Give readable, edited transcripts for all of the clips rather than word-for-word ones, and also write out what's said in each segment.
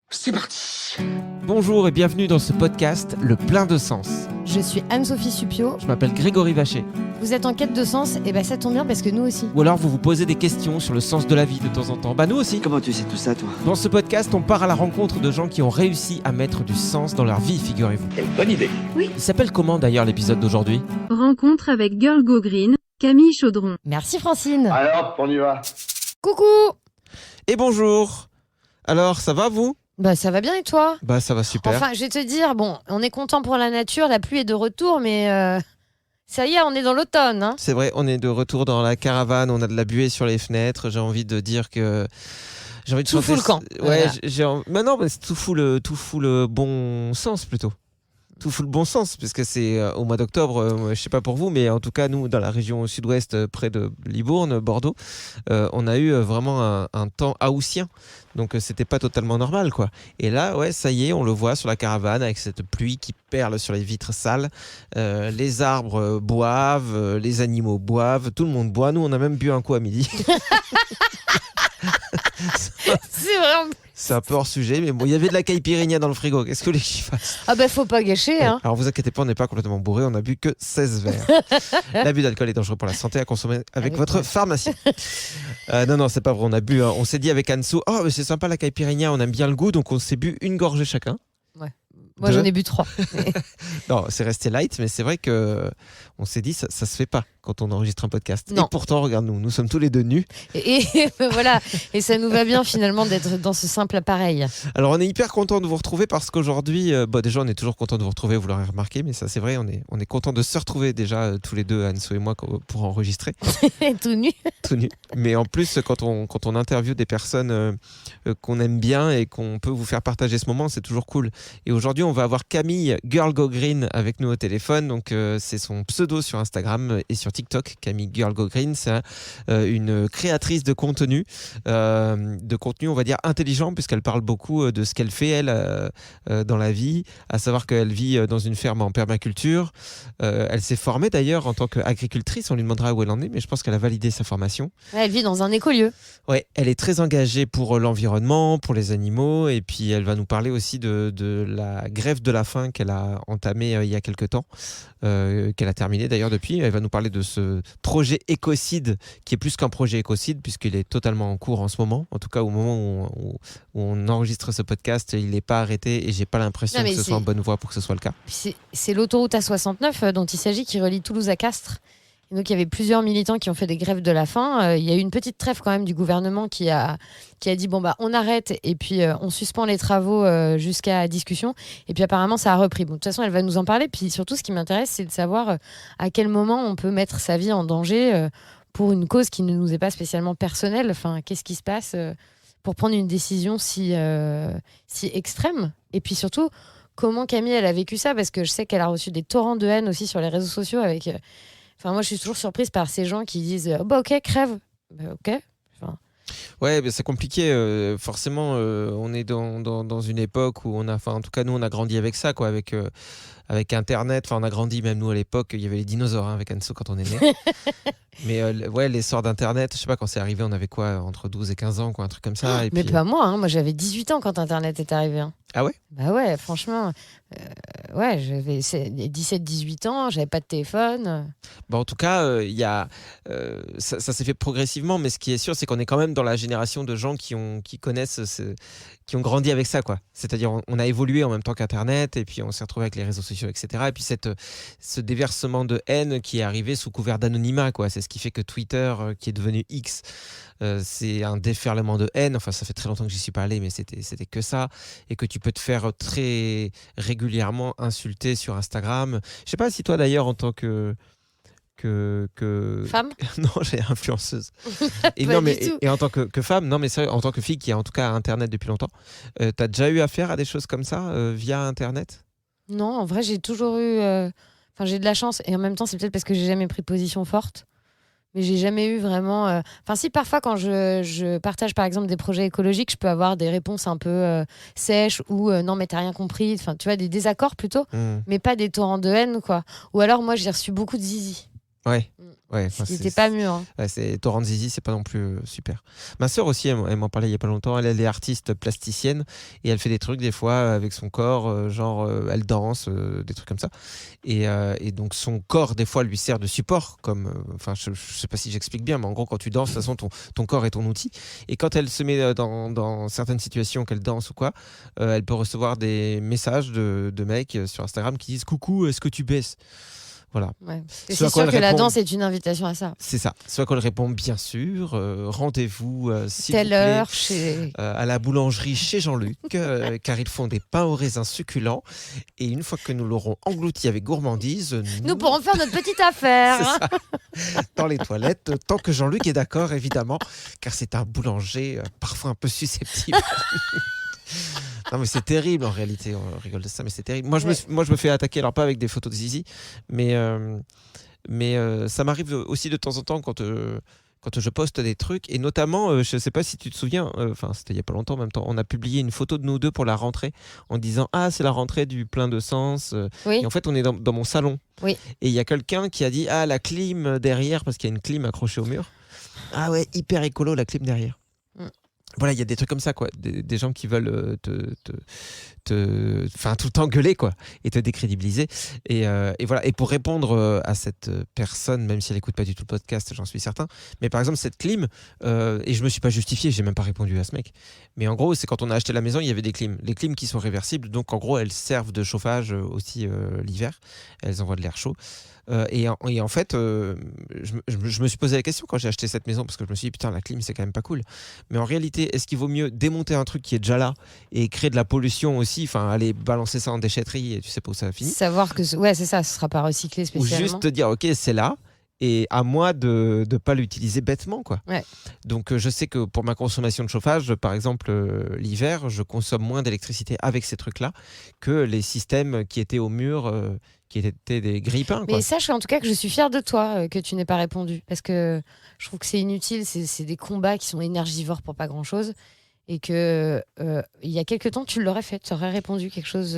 C'est parti. Bonjour et bienvenue dans ce podcast Le Plein de Sens. Je suis Anne-Sophie Suppiot. Je m'appelle Grégory Vacher. Vous êtes en quête de sens, et ça tombe bien parce que nous aussi. Ou alors vous vous posez des questions sur le sens de la vie de temps en temps. Nous aussi. Comment tu sais tout ça, toi? Dans ce podcast, on part à la rencontre de gens qui ont réussi à mettre du sens dans leur vie, figurez-vous. Quelle bonne idée. Il s'appelle comment d'ailleurs l'épisode d'aujourd'hui? Rencontre avec Girl Go Green, Camille Chaudron. Merci Francine. Alors, on y va. Coucou. Et bonjour. Alors, ça va vous? Ça va bien et toi? Ça va super. Enfin, je vais te dire, on est content pour la nature, la pluie est de retour, mais ça y est, on est dans l'automne. Hein. C'est vrai, on est de retour dans la caravane, on a de la buée sur les fenêtres. J'ai envie de dire que... J'ai envie de tout chanter... fout le camp. Ouais, Voilà. non, mais c'est tout fout le bon sens plutôt. Tout fout le bon sens, parce que c'est au mois d'octobre, je sais pas pour vous, mais en tout cas, nous, dans la région sud-ouest, près de Libourne, Bordeaux, on a eu vraiment un temps haussien. Donc, c'était pas totalement normal, quoi. Et là, ouais, ça y est, on le voit sur la caravane, avec cette pluie qui perle sur les vitres sales. Les arbres boivent, les animaux boivent, tout le monde boit. Nous, on a même bu un coup à midi. C'est vrai. C'est un peu hors sujet, mais bon, il y avait de la caipirinha dans le frigo. Qu'est-ce que vous voulez que j'y fasse? Faut pas gâcher. Hein. Alors vous inquiétez pas, on n'est pas complètement bourré, on n'a bu que 16 verres. L'abus d'alcool est dangereux pour la santé, à consommer avec votre pharmacien. Non, c'est pas vrai, on a bu, on s'est dit avec Anso, mais c'est sympa la caipirinha, on aime bien le goût, donc on s'est bu une gorgée chacun. Ouais. Moi j'en ai bu 3. Non, c'est resté light, mais c'est vrai que on s'est dit ça se fait pas quand on enregistre un podcast. Non. Et pourtant, regarde-nous, nous sommes tous les deux nus. Et voilà, et ça nous va bien finalement d'être dans ce simple appareil. Alors on est hyper content de vous retrouver parce qu'aujourd'hui, déjà on est toujours content de vous retrouver, vous l'aurez remarqué, mais ça c'est vrai, on est content de se retrouver déjà tous les deux, Anso et moi, pour enregistrer. Tout nu. Tout nu. Mais en plus, quand on interviewe des personnes qu'on aime bien et qu'on peut vous faire partager ce moment, c'est toujours cool. Et aujourd'hui, on va avoir Camille Girl Go Green avec nous au téléphone. Donc c'est son pseudo sur Instagram et sur TikTok. Camille Girl Go Green, c'est une créatrice de contenu, on va dire intelligent, puisqu'elle parle beaucoup de ce qu'elle fait elle dans la vie, à savoir qu'elle vit dans une ferme en permaculture. Elle s'est formée d'ailleurs en tant qu'agricultrice. On lui demandera où elle en est, mais je pense qu'elle a validé sa formation. Ouais, elle vit dans un écolieu. Ouais, elle est très engagée pour l'environnement, pour les animaux, et puis elle va nous parler aussi de la grève de la faim qu'elle a entamée il y a quelques temps, qu'elle a terminé d'ailleurs depuis. Elle va nous parler de ce projet écocide, qui est plus qu'un projet écocide, puisqu'il est totalement en cours en ce moment. En tout cas, au moment où on enregistre ce podcast, il n'est pas arrêté, et j'ai pas l'impression que ce soit en bonne voie pour que ce soit le cas. C'est l'autoroute A69 dont il s'agit, qui relie Toulouse à Castres. Et donc il y avait plusieurs militants qui ont fait des grèves de la faim. Il y a eu une petite trêve quand même du gouvernement qui a dit on arrête et puis on suspend les travaux jusqu'à discussion. Et puis apparemment ça a repris. De toute façon elle va nous en parler. Puis surtout ce qui m'intéresse c'est de savoir à quel moment on peut mettre sa vie en danger pour une cause qui ne nous est pas spécialement personnelle. Enfin, qu'est-ce qui se passe pour prendre une décision si extrême? Et puis surtout, comment Camille elle a vécu ça? Parce que je sais qu'elle a reçu des torrents de haine aussi sur les réseaux sociaux avec... moi, je suis toujours surprise par ces gens qui disent ok, crève. Ok. Ouais, c'est compliqué. Forcément, on est dans une époque où en tout cas, nous, on a grandi avec ça, quoi, avec Internet. Enfin, on a grandi, même nous, à l'époque, il y avait les dinosaures avec Anso quand on est né. Mais l'essor d'Internet, je sais pas, quand c'est arrivé, on avait quoi, entre 12 et 15 ans, quoi, un truc comme ça. Et mais puis... pas moi, hein. Moi j'avais 18 ans quand Internet est arrivé. Hein. Ah ouais? Bah ouais, franchement. J'avais 17-18 ans, j'avais pas de téléphone. En tout cas, ça s'est fait progressivement, mais ce qui est sûr, c'est qu'on est quand même dans la génération de gens qui connaissent, qui ont grandi avec ça, quoi. C'est-à-dire, on a évolué en même temps qu'Internet, et puis on s'est retrouvé avec les réseaux sociaux, etc. Et puis ce déversement de haine qui est arrivé sous couvert d'anonymat, quoi. C'est ce qui fait que Twitter, qui est devenu X, c'est un déferlement de haine. Enfin, ça fait très longtemps que j'y suis pas allé, mais c'était que ça. Et que tu peux te faire très régulièrement insulter sur Instagram. Je sais pas si toi, d'ailleurs, en tant que Femme? Non, j'ai influenceuse. Et en tant que femme, non, mais sérieux, en tant que fille qui a en tout cas Internet depuis longtemps, t'as déjà eu affaire à des choses comme ça via Internet? Non, en vrai, j'ai toujours eu. J'ai de la chance, et en même temps, c'est peut-être parce que j'ai jamais pris position forte. Mais j'ai jamais eu vraiment... si, parfois, quand je partage, par exemple, des projets écologiques, je peux avoir des réponses un peu sèches ou non, mais t'as rien compris. Tu vois, des désaccords plutôt, mais pas des torrents de haine, quoi. Ou alors, moi, j'ai reçu beaucoup de zizi. Ouais. Mm. Ouais, Il n'était pas mûr. Hein. Ouais, c'est Torrent Zizi, c'est pas non plus super. Ma sœur aussi, elle m'en parlait il y a pas longtemps. Elle est artiste plasticienne et elle fait des trucs des fois avec son corps, elle danse, des trucs comme ça. Et donc son corps des fois lui sert de support, comme, enfin, je sais pas si j'explique bien, mais en gros quand tu danses, de toute façon ton corps est ton outil. Et quand elle se met dans certaines situations qu'elle danse ou quoi, elle peut recevoir des messages de mecs sur Instagram qui disent coucou, est-ce que tu baisses? Voilà. Ouais. Ce C'est à quoi sûr que elle la répond- danse est une invitation à ça. C'est ça. Soit qu'on répond bien sûr, rendez-vous s'il Telle vous plaît, heure, chez... à la boulangerie chez Jean-Luc, car ils font des pains au raisin succulents. Et une fois que nous l'aurons englouti avec gourmandise, Nous pourrons faire notre petite affaire. C'est ça. Dans les toilettes, tant que Jean-Luc est d'accord, évidemment, car c'est un boulanger parfois un peu susceptible. Non mais c'est terrible en réalité, on rigole de ça, mais c'est terrible. Moi je me fais attaquer, alors pas avec des photos de zizi, mais ça m'arrive aussi de temps en temps quand je poste des trucs, et notamment, je sais pas si tu te souviens, enfin c'était il y a pas longtemps en même temps, on a publié une photo de nous deux pour la rentrée en disant ah c'est la rentrée du plein de sens, Oui. et en fait on est dans mon salon, Oui. et il y a quelqu'un qui a dit ah la clim derrière, parce qu'il y a une clim accrochée au mur, ah ouais hyper écolo la clim derrière. Voilà, il y a des trucs comme ça, quoi. Des gens qui veulent enfin, tout le temps gueuler, quoi, et te décrédibiliser. Et voilà. Et pour répondre à cette personne, même si elle n'écoute pas du tout le podcast, j'en suis certain. Mais par exemple, cette clim, et je me suis pas justifié, j'ai même pas répondu à ce mec. Mais en gros, c'est quand on a acheté la maison, il y avait des clims. Les clims qui sont réversibles, donc en gros, elles servent de chauffage aussi l'hiver. Elles envoient de l'air chaud. Et en fait, je me suis posé la question quand j'ai acheté cette maison, parce que je me suis dit, putain, la clim, c'est quand même pas cool. Mais en réalité, est-ce qu'il vaut mieux démonter un truc qui est déjà là et créer de la pollution aussi, enfin, aller balancer ça en déchetterie et tu sais pas où ça finit, Savoir que, ouais, c'est ça, ce sera pas recyclé ou spécialement. juste te dire, ok, c'est là, et à moi de ne pas l'utiliser bêtement, quoi. Ouais. Donc, je sais que pour ma consommation de chauffage, par exemple, l'hiver, je consomme moins d'électricité avec ces trucs-là que les systèmes qui étaient au mur, qui étaient des grille-pains, quoi. Mais sache en tout cas que je suis fière de toi que tu n'aies pas répondu, parce que je trouve que c'est inutile, c'est des combats qui sont énergivores pour pas grand-chose, et que il y a quelques temps tu l'aurais fait, tu aurais répondu quelque chose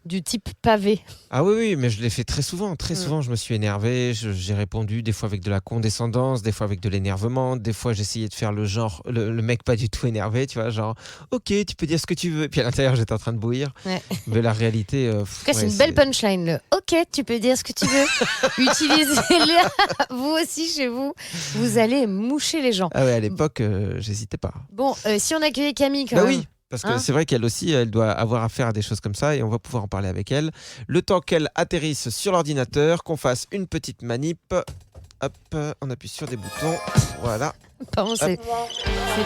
du type pavé. Ah oui, mais je l'ai fait très souvent. Très souvent, je me suis énervé. J'ai répondu des fois avec de la condescendance, des fois avec de l'énervement. Des fois, j'essayais de faire le genre, le mec pas du tout énervé, tu vois, genre, ok, tu peux dire ce que tu veux. Puis à l'intérieur, j'étais en train de bouillir. Ouais. Mais la réalité. En tout cas, c'est une belle punchline. Le OK, tu peux dire ce que tu veux. Utilisez-le. Vous aussi, chez vous, vous allez moucher les gens. Ah ouais, à l'époque, j'hésitais pas. Bon, si on accueillait Camille quand Bah même. oui, parce que Hein, c'est vrai qu'elle aussi, elle doit avoir affaire à des choses comme ça et on va pouvoir en parler avec elle. Le temps qu'elle atterrisse sur l'ordinateur, qu'on fasse une petite manip. Hop, on appuie sur des boutons. Voilà. pardon, c'est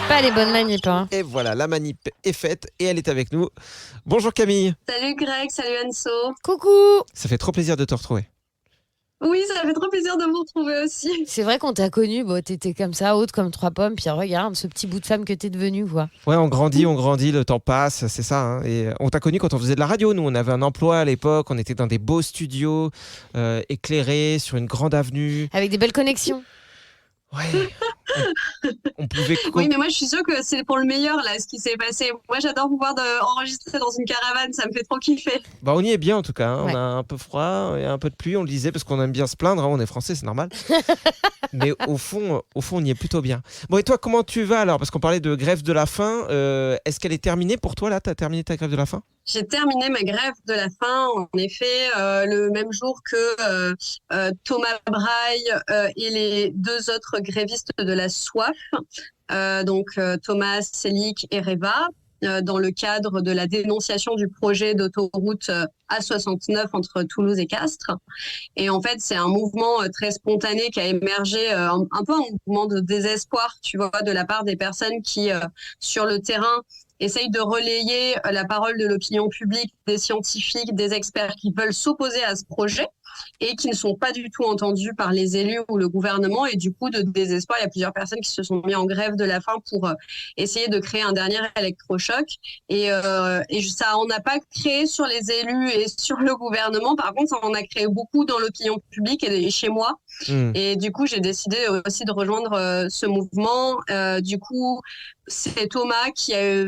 pas les bonnes manips. Hein. Et voilà, la manip est faite et elle est avec nous. Bonjour Camille. Salut Greg, salut Anso. Coucou. Ça fait trop plaisir de te retrouver. Oui, ça fait trop plaisir de vous retrouver aussi. C'est vrai qu'on t'a connue, bon, t'étais comme ça, haute comme 3 pommes, puis regarde ce petit bout de femme que t'es devenue, quoi. Ouais, on grandit, le temps passe, c'est ça. Hein. Et on t'a connu quand on faisait de la radio. Nous, on avait un emploi à l'époque, on était dans des beaux studios, éclairés, sur une grande avenue. Avec des belles connexions. Ouais. On pouvait. Oui, mais moi je suis sûre que c'est pour le meilleur là, ce qui s'est passé. Moi j'adore pouvoir enregistrer dans une caravane, ça me fait trop kiffer. Bah, on y est bien en tout cas. Hein. Ouais. On a un peu froid et un peu de pluie. On le disait parce qu'on aime bien se plaindre. Hein. On est français, c'est normal. Mais au fond, on y est plutôt bien. Bon, et toi, comment tu vas alors? Parce qu'on parlait de grève de la faim. Est-ce qu'elle est terminée pour toi là? T'as terminé ta grève de la faim? J'ai terminé ma grève de la faim, en effet, le même jour que Thomas Braille et les 2 autres grévistes de la soif, donc Thomas, Selic et Reva, dans le cadre de la dénonciation du projet d'autoroute A69 entre Toulouse et Castres. Et en fait, c'est un mouvement très spontané qui a émergé, un peu un mouvement de désespoir, tu vois, de la part des personnes qui, sur le terrain, essayent de relayer la parole de l'opinion publique, des scientifiques, des experts qui veulent s'opposer à ce projet et qui ne sont pas du tout entendus par les élus ou le gouvernement. Et du coup, de désespoir, il y a plusieurs personnes qui se sont mis en grève de la faim pour essayer de créer un dernier électrochoc. Et ça en a pas créé sur les élus et sur le gouvernement. Par contre, ça en a créé beaucoup dans l'opinion publique et chez moi. Et du coup, j'ai décidé aussi de rejoindre ce mouvement. Du coup, c'est Thomas qui a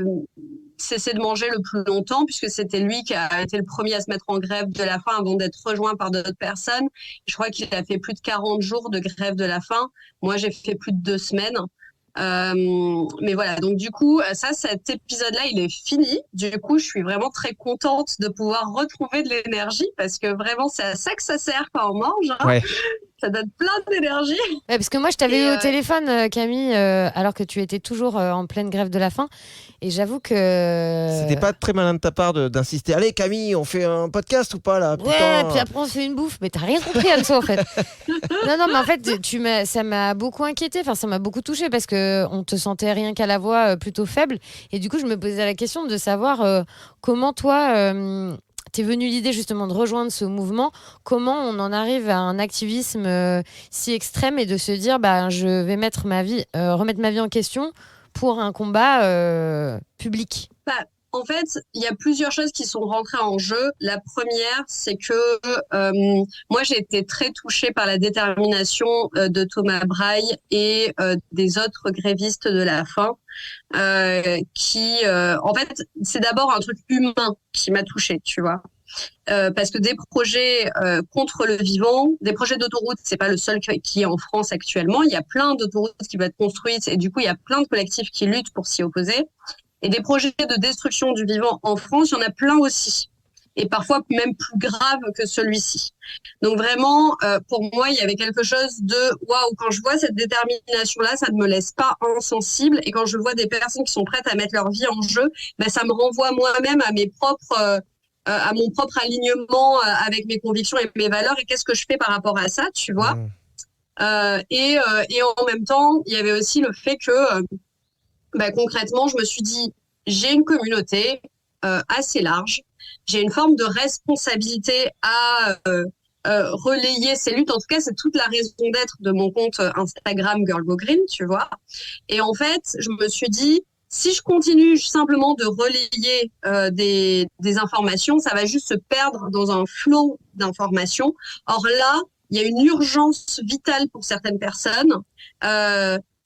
cessé de manger le plus longtemps, puisque c'était lui qui a été le premier à se mettre en grève de la faim avant d'être rejoint par d'autres personnes. Je crois qu'il a fait plus de 40 jours de grève de la faim. Moi, j'ai fait plus de 2 semaines. Mais voilà, donc du coup, cet épisode-là, il est fini. Du coup, je suis vraiment très contente de pouvoir retrouver de l'énergie, parce que vraiment, c'est à ça que ça sert quand on mange. Hein. Ouais. Ça donne plein d'énergie. Ouais, parce que moi, je t'avais eu au téléphone, Camille, alors que tu étais toujours en pleine grève de la faim. Et j'avoue que... C'était pas très malin de ta part d'insister. Allez, Camille, on fait un podcast ou pas là? Ouais, Putain. puis après on se fait une bouffe. Mais t'as rien compris à ça en fait. Non, mais en fait, ça m'a beaucoup inquiété. Enfin, ça m'a beaucoup touché parce que on te sentait rien qu'à la voix plutôt faible. Et du coup, je me posais la question de savoir comment toi, t'es venue l'idée justement de rejoindre ce mouvement. Comment on en arrive à un activisme si extrême et de se dire, bah, je vais remettre ma vie en question pour un combat public. En fait, il y a plusieurs choses qui sont rentrées en jeu. La première, c'est que moi, j'ai été très touchée par la détermination de Thomas Braille et des autres grévistes de la faim, en fait, c'est d'abord un truc humain qui m'a touchée, tu vois. Parce que des projets contre le vivant, des projets d'autoroute, c'est pas le seul qui est en France actuellement. Il y a plein d'autoroutes qui vont être construites et du coup, il y a plein de collectifs qui luttent pour s'y opposer. Et des projets de destruction du vivant en France, il y en a plein aussi. Et parfois même plus grave que celui-ci. Donc vraiment, pour moi, il y avait quelque chose de waouh, quand je vois cette détermination-là, ça ne me laisse pas insensible. Et quand je vois des personnes qui sont prêtes à mettre leur vie en jeu, ben, ça me renvoie moi-même à mon propre alignement avec mes convictions et mes valeurs. Et qu'est-ce que je fais par rapport à ça, tu vois? Et en même temps, il y avait aussi le fait que concrètement, je me suis dit, j'ai une communauté assez large, j'ai une forme de responsabilité à relayer ces luttes. En tout cas, c'est toute la raison d'être de mon compte Instagram Girl Go Green, tu vois. Et en fait, je me suis dit, si je continue simplement de relayer des informations, ça va juste se perdre dans un flot d'informations. Or là, il y a une urgence vitale pour certaines personnes.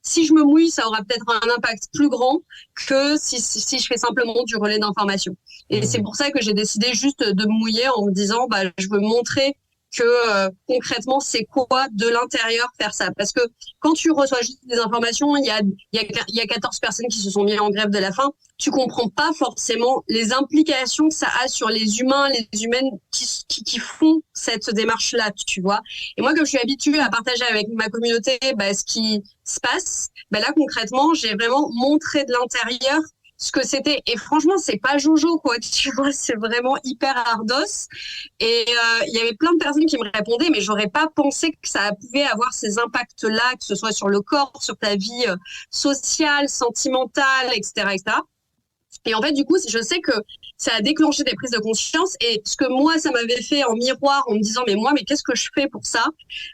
Si je me mouille, ça aura peut-être un impact plus grand que si je fais simplement du relais d'information. Et c'est pour ça que j'ai décidé juste de me mouiller en me disant, bah, je veux montrer que concrètement, c'est quoi de l'intérieur faire ça. Parce que quand tu reçois juste des informations, il y a 14 personnes qui se sont mises en grève de la faim, tu comprends pas forcément les implications que ça a sur les humains, les humaines qui font cette démarche-là, tu vois. Et moi, comme je suis habituée à partager avec ma communauté ce qui se passe, là, concrètement, j'ai vraiment montré de l'intérieur ce que c'était. Et franchement, c'est pas Jojo, quoi, tu vois, c'est vraiment hyper ardos. Et il y avait plein de personnes qui me répondaient, mais j'aurais pas pensé que ça pouvait avoir ces impacts-là, que ce soit sur le corps, sur ta vie sociale, sentimentale, etc., etc. Et en fait, du coup, je sais que ça a déclenché des prises de conscience. Et ce que moi, ça m'avait fait en miroir, en me disant, mais qu'est-ce que je fais pour ça?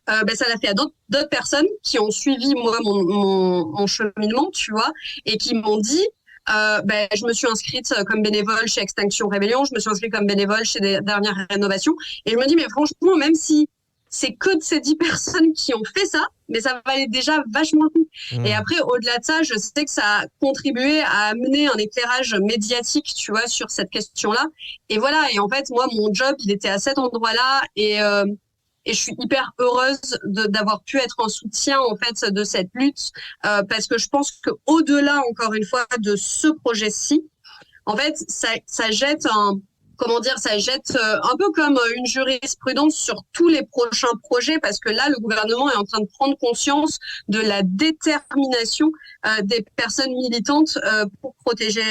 Ça l'a fait à d'autres personnes qui ont suivi, moi, mon cheminement, tu vois, et qui m'ont dit, je me suis inscrite comme bénévole chez Extinction Rebellion, je me suis inscrite comme bénévole chez des dernières rénovations. Et je me dis, mais franchement, même si c'est que de ces 10 personnes qui ont fait ça, mais ça valait déjà vachement le coup. Et après, au-delà de ça, je sais que ça a contribué à amener un éclairage médiatique, tu vois, sur cette question-là. Et voilà. Et en fait, moi, mon job, il était à cet endroit-là. Et je suis hyper heureuse d'avoir pu être en soutien, en fait, de cette lutte. Parce que je pense que au-delà, encore une fois, de ce projet-ci, en fait, ça jette ça jette un peu comme une jurisprudence sur tous les prochains projets, parce que là, le gouvernement est en train de prendre conscience de la détermination des personnes militantes pour protéger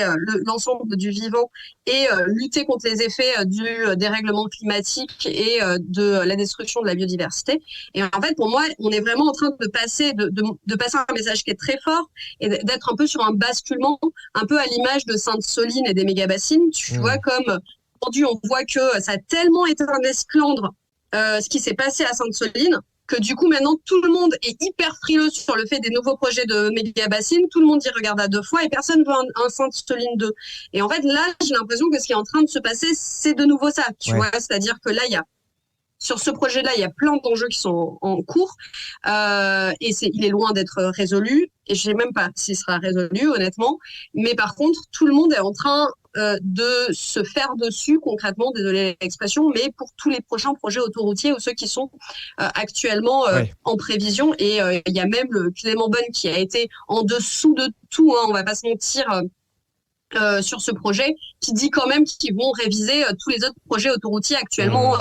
l'ensemble du vivant et lutter contre les effets du dérèglement climatique et de la destruction de la biodiversité. Et en fait, pour moi, on est vraiment en train de passer un message qui est très fort et d'être un peu sur un basculement, un peu à l'image de Sainte-Soline et des méga-bassines, tu vois, comme aujourd'hui, on voit que ça a tellement été un esclandre, ce qui s'est passé à Sainte-Soline, que du coup, maintenant, tout le monde est hyper frileux sur le fait des nouveaux projets de méga-bassines. Tout le monde y regarde à 2 fois et personne veut un Sainte-Soline 2. Et en fait, là, j'ai l'impression que ce qui est en train de se passer, c'est de nouveau ça, tu vois. C'est-à-dire que là, il y a sur ce projet-là, il y a plein d'enjeux qui sont en cours et il est loin d'être résolu. Et je sais même pas s'il sera résolu, honnêtement. Mais par contre, tout le monde est en train de se faire dessus concrètement, désolé l'expression, mais pour tous les prochains projets autoroutiers ou ceux qui sont actuellement en prévision. Et il y a même le Clément Beaune qui a été en dessous de tout, hein, on va pas se mentir. Sur ce projet, qui dit quand même qu'ils vont réviser tous les autres projets autoroutiers actuellement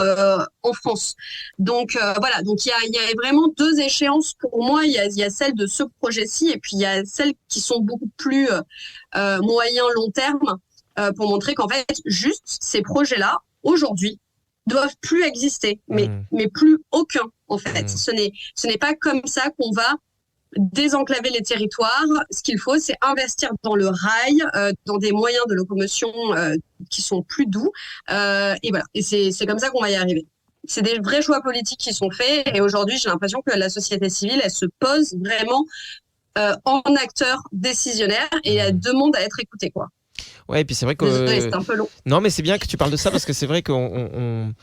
en France. Donc voilà, donc il y a vraiment deux échéances pour moi. Il y a celle de ce projet-ci et puis il y a celles qui sont beaucoup plus moyen long terme pour montrer qu'en fait juste ces projets-là aujourd'hui doivent plus exister, mais plus aucun en fait. Ce n'est pas comme ça qu'on va désenclaver les territoires. Ce qu'il faut, c'est investir dans le rail, dans des moyens de locomotion qui sont plus doux. Et voilà. Et c'est comme ça qu'on va y arriver. C'est des vrais choix politiques qui sont faits. Et aujourd'hui, j'ai l'impression que la société civile, elle se pose vraiment en acteur décisionnaire et elle demande à être écoutée, quoi. Ouais, et puis c'est vrai que c'est un peu long. Non, mais c'est bien que tu parles de ça parce que c'est vrai qu'on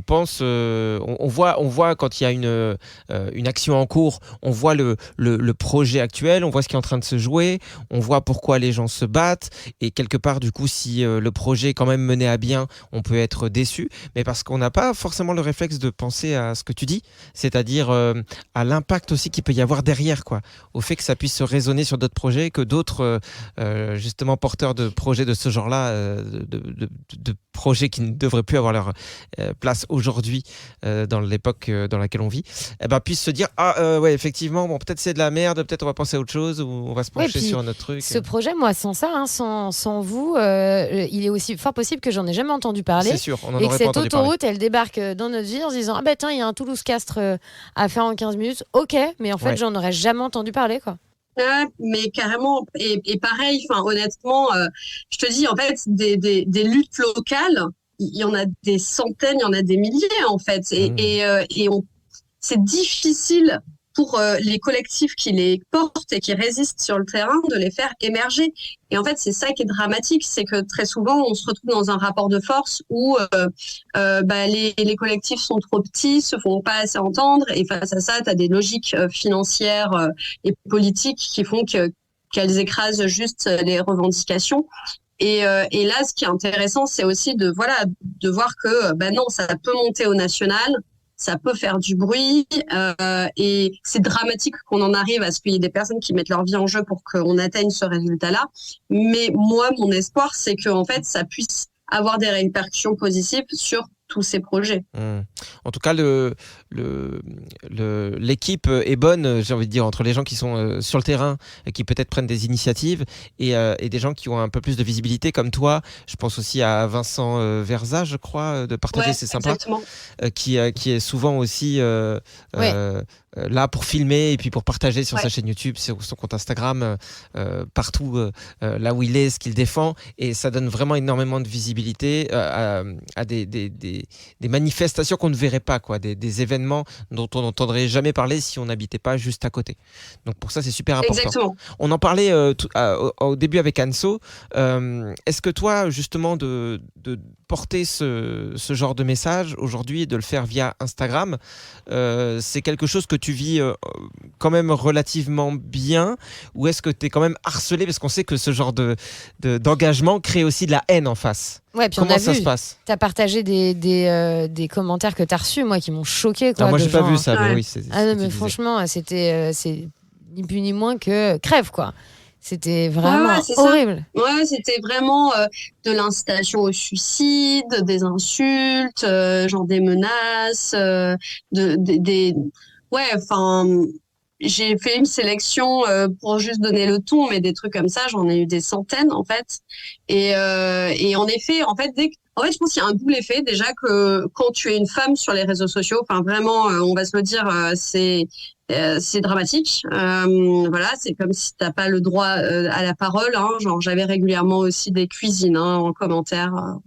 pense, on voit quand il y a une action en cours, on voit le projet actuel, on voit ce qui est en train de se jouer, on voit pourquoi les gens se battent et quelque part du coup si le projet est quand même mené à bien, on peut être déçu, mais parce qu'on n'a pas forcément le réflexe de penser à ce que tu dis, c'est-à-dire à l'impact aussi qu'il peut y avoir derrière, quoi, au fait que ça puisse se résonner sur d'autres projets, que d'autres justement porteurs de projets de ce genre-là, de projets qui ne devraient plus avoir leur place aujourd'hui dans l'époque dans laquelle on vit, puissent se dire ouais, effectivement, bon, peut-être c'est de la merde, peut-être on va penser à autre chose ou on va se pencher sur un autre truc. Ce projet, moi, sans ça, hein, sans vous, il est aussi fort possible que j'en ai jamais entendu parler. C'est sûr, on en et aurait que pas cette entendu parler. autoroute, elle débarque dans notre vie en se disant ah ben tiens, il y a un Toulouse-Castres à faire en 15 minutes. Ok, mais en fait, j'en aurais jamais entendu parler, quoi. Mais carrément, et pareil, enfin honnêtement, je te dis en fait des luttes locales, il y en a des centaines, il y en a des milliers en fait, c'est difficile pour les collectifs qui les portent et qui résistent sur le terrain de les faire émerger. Et en fait, c'est ça qui est dramatique, c'est que très souvent, on se retrouve dans un rapport de force où les collectifs sont trop petits, se font pas assez entendre, et face à ça, tu as des logiques financières et politiques qui font qu'elles écrasent juste les revendications. Et là, ce qui est intéressant, c'est aussi de voir que non, ça peut monter au national. Ça peut faire du bruit et c'est dramatique qu'on en arrive à ce qu'il y ait des personnes qui mettent leur vie en jeu pour qu'on atteigne ce résultat-là. Mais moi, mon espoir, c'est que en fait, ça puisse avoir des répercussions positives sur tous ces projets. En tout cas, l'équipe est bonne, j'ai envie de dire, entre les gens qui sont sur le terrain et qui peut-être prennent des initiatives et des gens qui ont un peu plus de visibilité comme toi. Je pense aussi à Vincent Verza, je crois, de partager, c'est sympa, qui est souvent aussi là pour filmer et puis pour partager sur sa chaîne YouTube, sur son compte Instagram, partout là où il est, ce qu'il défend, et ça donne vraiment énormément de visibilité à des manifestations qu'on ne verrait pas, quoi, des événements dont on n'entendrait jamais parler si on n'habitait pas juste à côté. Donc pour ça, c'est super important. Exactement. On en parlait au début avec Anso. Est-ce que toi, justement, de porter ce genre de message aujourd'hui et de le faire via Instagram, c'est quelque chose que tu vis quand même relativement bien, ou est-ce que tu es quand même harcelé parce qu'on sait que ce genre d'engagement crée aussi de la haine en face? Ouais, puis comment ça se passe? Tu as partagé des commentaires que tu as reçus, moi, qui m'ont choqué. Quoi, moi, j'ai pas vu gens, ça, mais oui. mais franchement, c'est ni plus ni moins que crève, quoi. C'était vraiment horrible. Ouais, c'était vraiment de l'incitation au suicide, des insultes, genre des menaces, ouais, enfin, j'ai fait une sélection pour juste donner le ton, mais des trucs comme ça, j'en ai eu des centaines en fait. Et en effet, en fait, je pense qu'il y a un double effet. Déjà que quand tu es une femme sur les réseaux sociaux, enfin vraiment, on va se le dire, c'est dramatique. Voilà, c'est comme si t'as pas le droit à la parole. Hein. Genre, j'avais régulièrement aussi des cuisines en commentaire.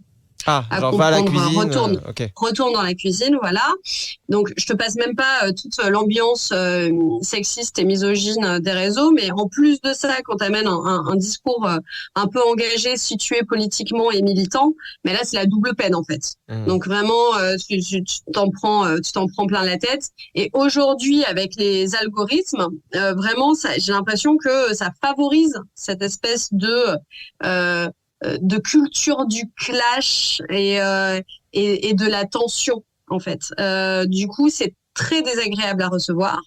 Ah, à genre va à la comprendre, cuisine. Ok. retourne dans la cuisine, voilà. Donc, je te passe même pas toute l'ambiance sexiste et misogyne des réseaux, mais en plus de ça, quand tu amènes un discours un peu engagé, situé politiquement et militant, mais là, c'est la double peine, en fait. Donc, vraiment, tu t'en prends plein la tête. Et aujourd'hui, avec les algorithmes, vraiment, j'ai l'impression que ça favorise cette espèce de culture du clash et de la tension, en fait. Du coup, c'est très désagréable à recevoir.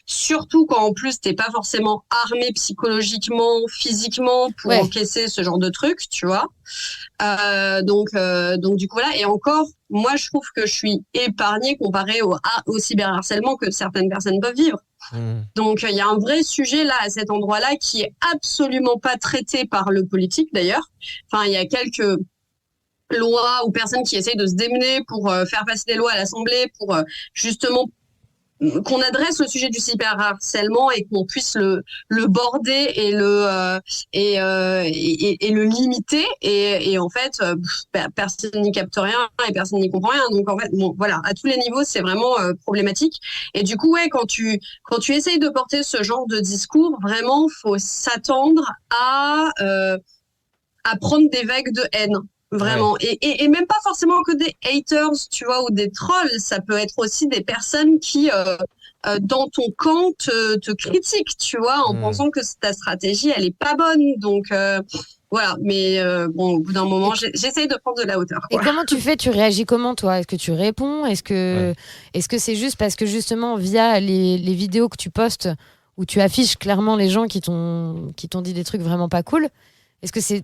Surtout quand en plus t'es pas forcément armé psychologiquement, physiquement pour encaisser ce genre de truc, tu vois. Donc du coup voilà. Et encore, moi je trouve que je suis épargnée comparé au cyberharcèlement que certaines personnes peuvent vivre. Donc il y a un vrai sujet là à cet endroit-là qui est absolument pas traité par le politique d'ailleurs. Enfin il y a quelques lois ou personnes qui essayent de se démener pour faire passer des lois à l'Assemblée pour justement qu'on adresse le sujet du cyberharcèlement et qu'on puisse le border et le limiter et en fait personne n'y capte rien et personne n'y comprend rien. Donc en fait bon voilà, à tous les niveaux c'est vraiment problématique. Et du coup quand tu essayes de porter ce genre de discours, vraiment faut s'attendre à prendre des vagues de haine. Vraiment. Ouais. Et même pas forcément que des haters, tu vois, ou des trolls. Ça peut être aussi des personnes qui, dans ton camp, te critiquent, tu vois, en pensant que ta stratégie, elle est pas bonne. Donc, voilà. Mais bon, au bout d'un moment, j'essaye de prendre de la hauteur, quoi. Et comment tu fais ? Tu réagis comment, toi ? Est-ce que tu réponds ? Est-ce que c'est juste parce que, justement, via les vidéos que tu postes, où tu affiches clairement les gens qui t'ont dit des trucs vraiment pas cool ? Est-ce que c'est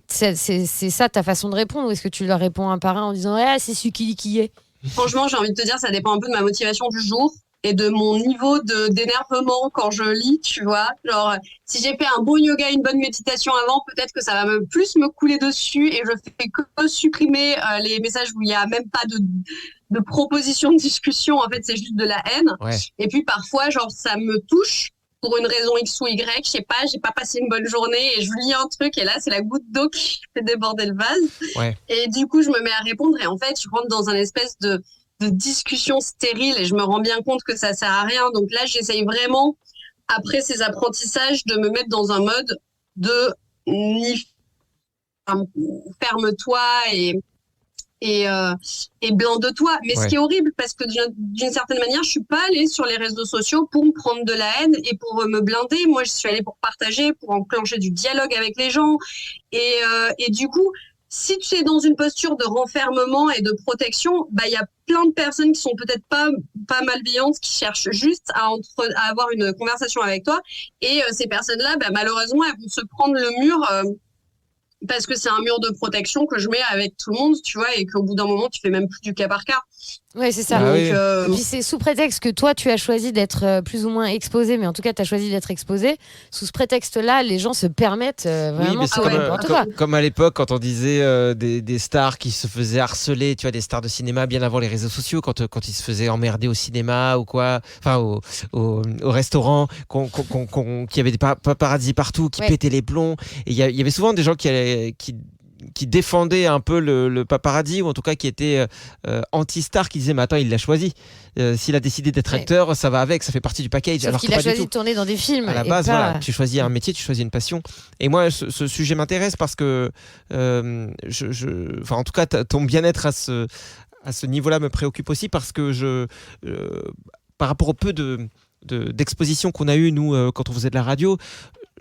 ça ta façon de répondre ou est-ce que tu leur réponds un par un en disant « Ah, c'est celui qui est ?» Franchement, j'ai envie de te dire, ça dépend un peu de ma motivation du jour et de mon niveau d'énervement quand je lis, tu vois. Genre, si j'ai fait un bon yoga, une bonne méditation avant, peut-être que ça va plus me couler dessus et je fais que supprimer les messages où il n'y a même pas de proposition de discussion. En fait, c'est juste de la haine. Ouais. Et puis parfois, genre, ça me touche. Pour une raison X ou Y, je sais pas, j'ai pas passé une bonne journée et je lis un truc et là, c'est la goutte d'eau qui fait déborder le vase. Ouais. Et du coup, je me mets à répondre et en fait, je rentre dans un espèce de discussion stérile et je me rends bien compte que ça sert à rien. Donc là, j'essaye vraiment, après ces apprentissages, de me mettre dans un mode de ferme-toi et blanc de toi. Mais ce qui est horrible, parce que d'une certaine manière, je suis pas allée sur les réseaux sociaux pour me prendre de la haine et pour me blinder. Moi, je suis allée pour partager, pour enclencher du dialogue avec les gens. Et du coup, si tu es dans une posture de renfermement et de protection, bah, il y a plein de personnes qui sont peut-être pas malveillantes, qui cherchent juste à avoir une conversation avec toi. Et ces personnes-là, bah, malheureusement, elles vont se prendre le mur, parce que c'est un mur de protection que je mets avec tout le monde, tu vois, et qu'au bout d'un moment, tu fais même plus du cas par cas. Ouais, c'est ça. Ah donc, oui. Et puis c'est sous prétexte que toi, tu as choisi d'être plus ou moins exposé, mais en tout cas, tu as choisi d'être exposé. Sous ce prétexte-là, les gens se permettent vraiment n'importe quoi. Comme à l'époque, quand on disait des stars qui se faisaient harceler, tu vois, des stars de cinéma bien avant les réseaux sociaux, quand ils se faisaient emmerder au cinéma ou quoi, enfin au restaurant, qu'il y avait des paparazzi partout, qui pétaient les plombs. Et il y avait souvent des gens qui défendaient un peu le paparazzi, ou en tout cas qui étaient anti-star, qui disaient mais attends, il l'a choisi, s'il a décidé d'être acteur, ça va avec, ça fait partie du package. Sauf alors qu'il a choisi de tourner dans des films. À la base, voilà, tu choisis un métier, tu choisis une passion. Et moi, ce sujet m'intéresse parce que enfin, en tout cas, ton bien-être à ce niveau-là me préoccupe aussi, parce que par rapport au peu d'exposition qu'on a eu, nous, quand on faisait de la radio,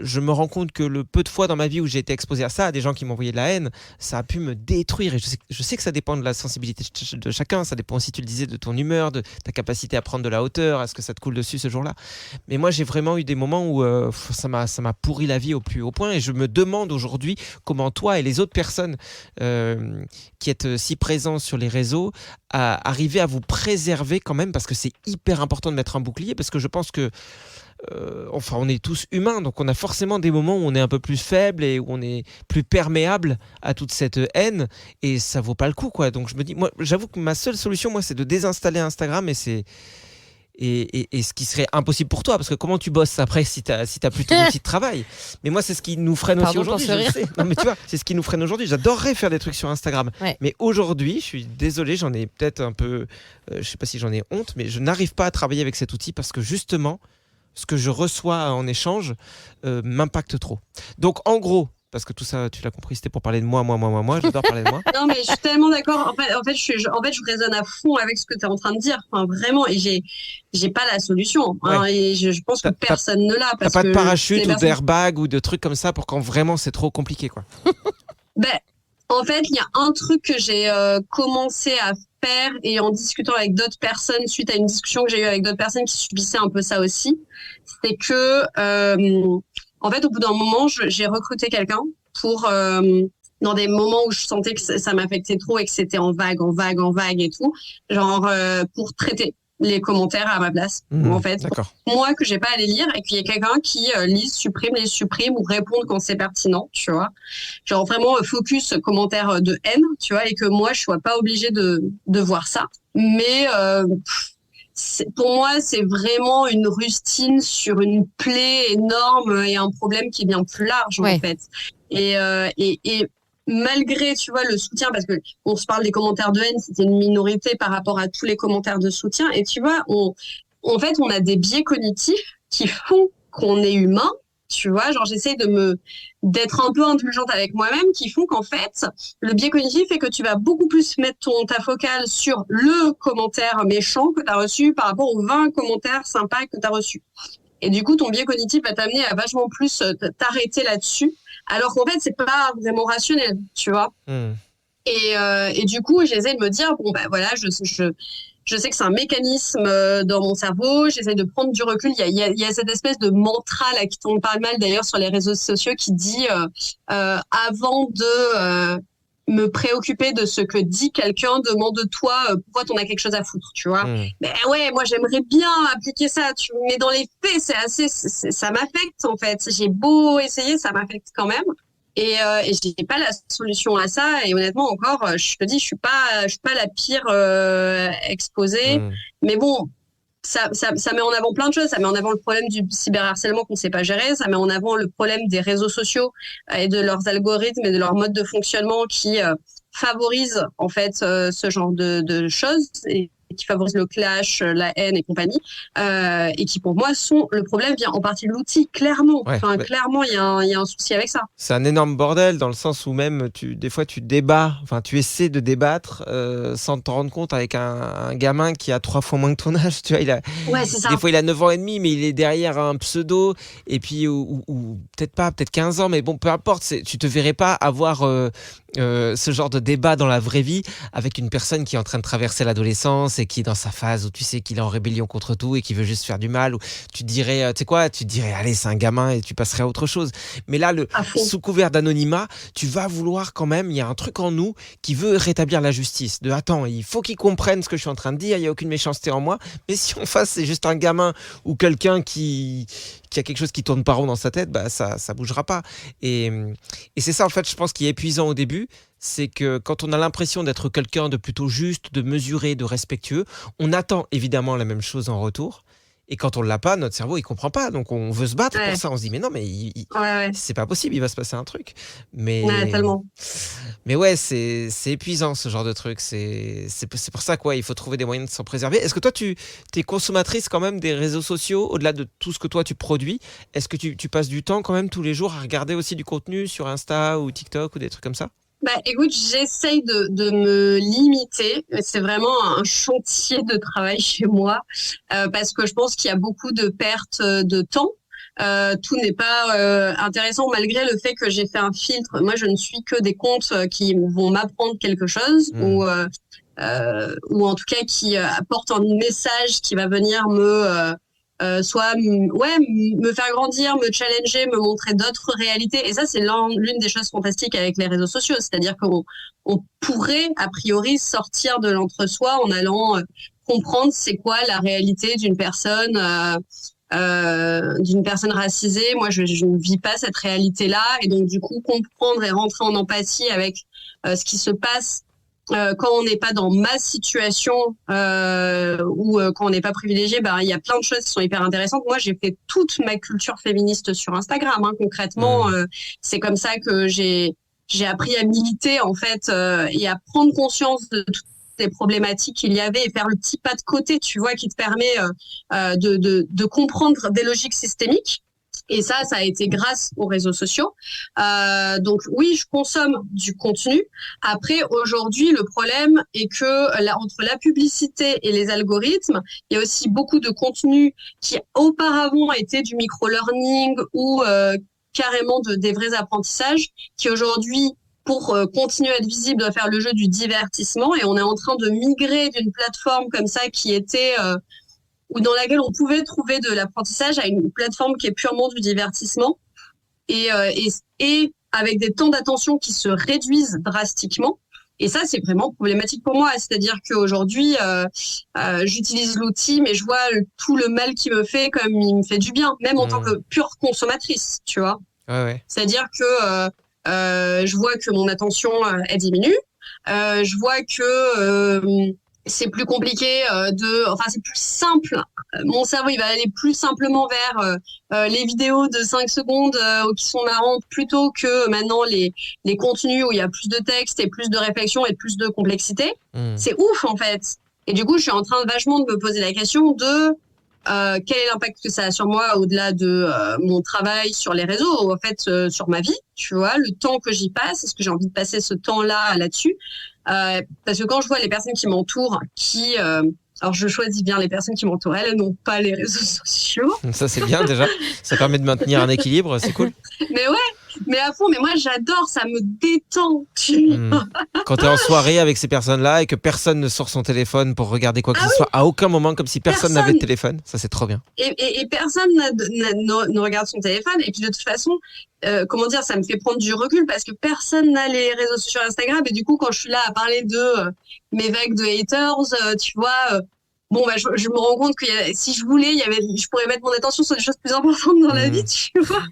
je me rends compte que le peu de fois dans ma vie où j'ai été exposé à ça, à des gens qui m'envoyaient de la haine, ça a pu me détruire. Et je sais que ça dépend de la sensibilité de chacun. Ça dépend aussi, tu le disais, de ton humeur, de ta capacité à prendre de la hauteur, à ce que ça te coule dessus ce jour-là. Mais moi, j'ai vraiment eu des moments où ça m'a pourri la vie au plus haut point. Et je me demande aujourd'hui comment toi et les autres personnes qui êtes si présents sur les réseaux arrivez à vous préserver quand même, parce que c'est hyper important de mettre un bouclier, parce que je pense que enfin, on est tous humains, donc on a forcément des moments où on est un peu plus faible et où on est plus perméable à toute cette haine, et ça vaut pas le coup, quoi. Donc je me dis, moi, j'avoue que ma seule solution, moi, c'est de désinstaller Instagram, et et ce qui serait impossible pour toi, parce que comment tu bosses après si t'as plus ton outil de travail. Mais moi, c'est ce qui nous freine aussi Pardon aujourd'hui. pour ce Je le sais. Non, mais tu vois, c'est ce qui nous freine aujourd'hui. J'adorerais faire des trucs sur Instagram, mais aujourd'hui, je suis désolé, j'en ai peut-être un peu, je sais pas si j'en ai honte, mais je n'arrive pas à travailler avec cet outil parce que justement, ce que je reçois en échange m'impacte trop. Donc, en gros. Parce que tout ça, tu l'as compris, c'était pour parler de moi. J'adore parler de moi. Non, mais je suis tellement d'accord. En fait, je résonne à fond avec ce que tu es en train de dire. Enfin, vraiment, et j'ai pas la solution. Hein, et je pense que personne ne l'a. T'as pas de parachute ou d'airbag ou de trucs comme ça pour quand vraiment c'est trop compliqué, quoi. En fait, il y a un truc que j'ai commencé à faire et en discutant avec d'autres personnes suite à une discussion que j'ai eue avec d'autres personnes qui subissaient un peu ça aussi, c'est que en fait, au bout d'un moment, j'ai recruté quelqu'un pour dans des moments où je sentais que ça m'affectait trop et que c'était en vague et tout, genre pour traiter les commentaires à ma place. En fait, moi que j'ai pas à les lire et qu'il y ait quelqu'un qui lise, les supprime ou réponde quand c'est pertinent, tu vois. Genre vraiment focus commentaire de haine, tu vois, et que moi je sois pas obligée de voir ça. Mais pour moi, c'est vraiment une rustine sur une plaie énorme et un problème qui est bien plus large, en fait. Et malgré, tu vois, le soutien, parce que on se parle des commentaires de haine, c'était une minorité par rapport à tous les commentaires de soutien. Et tu vois, en fait, on a des biais cognitifs qui font qu'on est humain. Tu vois, genre j'essaie d'être un peu indulgente avec moi-même, qui font qu'en fait, le biais cognitif fait que tu vas beaucoup plus mettre ta focale sur le commentaire méchant que tu as reçu par rapport aux 20 commentaires sympas que tu as reçus. Et du coup, ton biais cognitif va t'amener à vachement plus t'arrêter là-dessus, alors qu'en fait, c'est pas vraiment rationnel, tu vois. Et du coup, j'essaie de me dire, bon, bah voilà, je sais que c'est un mécanisme dans mon cerveau, j'essaie de prendre du recul. Il y a cette espèce de mantra là qui tombe pas mal d'ailleurs sur les réseaux sociaux qui dit avant de me préoccuper de ce que dit quelqu'un, demande-toi pourquoi t'en as quelque chose à foutre, tu vois. Ben ouais, moi j'aimerais bien appliquer ça, mais dans les faits, ça m'affecte en fait. J'ai beau essayer, ça m'affecte quand même. Et j'ai pas la solution à ça. Et honnêtement, encore, je te dis, je suis pas la pire exposée. Mais bon, ça met en avant plein de choses. Ça met en avant le problème du cyberharcèlement qu'on sait pas gérer. Ça met en avant le problème des réseaux sociaux et de leurs algorithmes et de leur mode de fonctionnement qui favorisent en fait ce genre de choses et qui favorisent le clash, la haine et compagnie, et qui pour moi le problème vient en partie de l'outil, clairement. Clairement, il y a un souci avec ça. C'est un énorme bordel dans le sens où même des fois tu débats, tu essaies de débattre sans te rendre compte avec un gamin qui a 3 fois moins que ton âge, tu vois, c'est ça. Des fois il a 9 ans et demi, mais il est derrière un pseudo, et puis ou peut-être pas, peut-être 15 ans, mais bon, peu importe, tu te verrais pas avoir ce genre de débat dans la vraie vie avec une personne qui est en train de traverser l'adolescence et qui est dans sa phase où tu sais qu'il est en rébellion contre tout et qui veut juste faire du mal, ou tu dirais, tu sais quoi, allez, c'est un gamin et tu passerais à autre chose. Mais là, sous couvert d'anonymat, tu vas vouloir quand même, il y a un truc en nous qui veut rétablir la justice. Attends, il faut qu'il comprenne ce que je suis en train de dire, il n'y a aucune méchanceté en moi, mais si en face c'est juste un gamin ou quelqu'un qui a quelque chose qui tourne pas rond dans sa tête, bah ça bougera pas. Et c'est ça en fait, je pense, qui est épuisant au début, c'est que quand on a l'impression d'être quelqu'un de plutôt juste, de mesuré, de respectueux, on attend évidemment la même chose en retour. Et quand on l'a pas, notre cerveau il comprend pas, donc on veut se battre pour ça. On se dit mais non, mais c'est pas possible, il va se passer un truc. Mais tellement. Mais ouais, c'est épuisant ce genre de truc. C'est pour ça quoi, il faut trouver des moyens de s'en préserver. Est-ce que toi tu es consommatrice quand même des réseaux sociaux, au-delà de tout ce que toi tu produis? Est-ce que tu passes du temps quand même tous les jours à regarder aussi du contenu sur Insta ou TikTok ou des trucs comme ça? Bah, écoute, j'essaye de me limiter. C'est vraiment un chantier de travail chez moi parce que je pense qu'il y a beaucoup de pertes de temps. Tout n'est pas intéressant malgré le fait que j'ai fait un filtre. Moi, je ne suis que des comptes qui vont m'apprendre quelque chose ou en tout cas qui apportent un message qui va venir soit me faire grandir, me challenger, me montrer d'autres réalités. Et ça, c'est l'une des choses fantastiques avec les réseaux sociaux. C'est-à-dire qu'on pourrait, a priori, sortir de l'entre-soi en allant comprendre c'est quoi la réalité d'une personne racisée. Moi, je ne vis pas cette réalité-là. Et donc, du coup, comprendre et rentrer en empathie avec ce qui se passe quand on n'est pas dans ma situation ou quand on n'est pas privilégié, il y a plein de choses qui sont hyper intéressantes. Moi, j'ai fait toute ma culture féministe sur Instagram. Concrètement, c'est comme ça que j'ai appris à militer en fait et à prendre conscience de toutes les problématiques qu'il y avait et faire le petit pas de côté, tu vois, qui te permet de comprendre des logiques systémiques. Et ça a été grâce aux réseaux sociaux. Donc oui, je consomme du contenu. Après, aujourd'hui, le problème est que entre la publicité et les algorithmes, il y a aussi beaucoup de contenu qui auparavant était du micro-learning ou carrément des vrais apprentissages, qui aujourd'hui, pour continuer à être visible, doit faire le jeu du divertissement. Et on est en train de migrer d'une plateforme comme ça qui était... ou dans laquelle on pouvait trouver de l'apprentissage à une plateforme qui est purement du divertissement et avec des temps d'attention qui se réduisent drastiquement. Et ça, c'est vraiment problématique pour moi. C'est-à-dire qu'aujourd'hui, j'utilise l'outil, mais je vois tout le mal qu'il me fait comme il me fait du bien, même en tant que pure consommatrice, tu vois. Ouais. C'est-à-dire que je vois que mon attention, elle diminue. Je vois que... c'est plus compliqué c'est plus simple. Mon cerveau, il va aller plus simplement vers les vidéos de 5 secondes qui sont marrantes plutôt que maintenant les contenus où il y a plus de texte et plus de réflexion et plus de complexité. C'est ouf, en fait. Et du coup, je suis en train vachement de me poser la question de quel est l'impact que ça a sur moi au-delà de mon travail sur les réseaux, en fait, sur ma vie, tu vois, le temps que j'y passe, est-ce que j'ai envie de passer ce temps-là là-dessus? Parce que quand je vois les personnes qui m'entourent, alors je choisis bien les personnes qui m'entourent, elles n'ont pas les réseaux sociaux. Ça, c'est bien déjà. Ça permet de maintenir un équilibre, c'est cool. Mais ouais, mais à fond, mais moi j'adore, ça me détend. Quand tu es en soirée avec ces personnes-là et que personne ne sort son téléphone pour regarder quoi que ce soit, à aucun moment, comme si personne n'avait de téléphone, ça c'est trop bien. Et personne ne regarde son téléphone, et puis de toute façon, ça me fait prendre du recul parce que personne n'a les réseaux sociaux sur Instagram, et du coup quand je suis là à parler de mes vagues de haters, tu vois, je me rends compte que si je voulais, je pourrais mettre mon attention sur des choses plus importantes dans la vie, tu vois.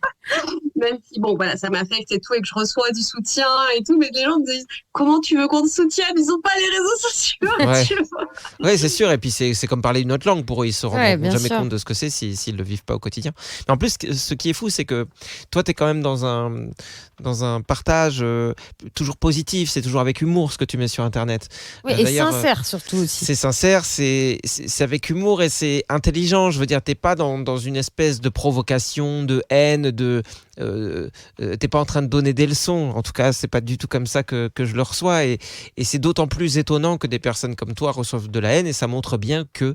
Même si, ça m'affecte et tout, et que je reçois du soutien et tout, mais les gens me disent, comment tu veux qu'on te soutienne? Ils ont pas les réseaux sociaux, tu vois. Ouais, c'est sûr. Et puis, c'est comme parler une autre langue pour eux. Ils se rendent jamais compte de ce que c'est s'ils le vivent pas au quotidien. Mais en plus, ce qui est fou, c'est que toi, t'es quand même dans un partage toujours positif. C'est toujours avec humour ce que tu mets sur Internet. Oui, et sincère surtout aussi. C'est sincère, c'est avec humour et c'est intelligent. Je veux dire, t'es pas dans une espèce de provocation, de haine, t'es pas en train de donner des leçons. En tout cas, c'est pas du tout comme ça que je le reçois. Et c'est d'autant plus étonnant que des personnes comme toi reçoivent de la haine. Et ça montre bien que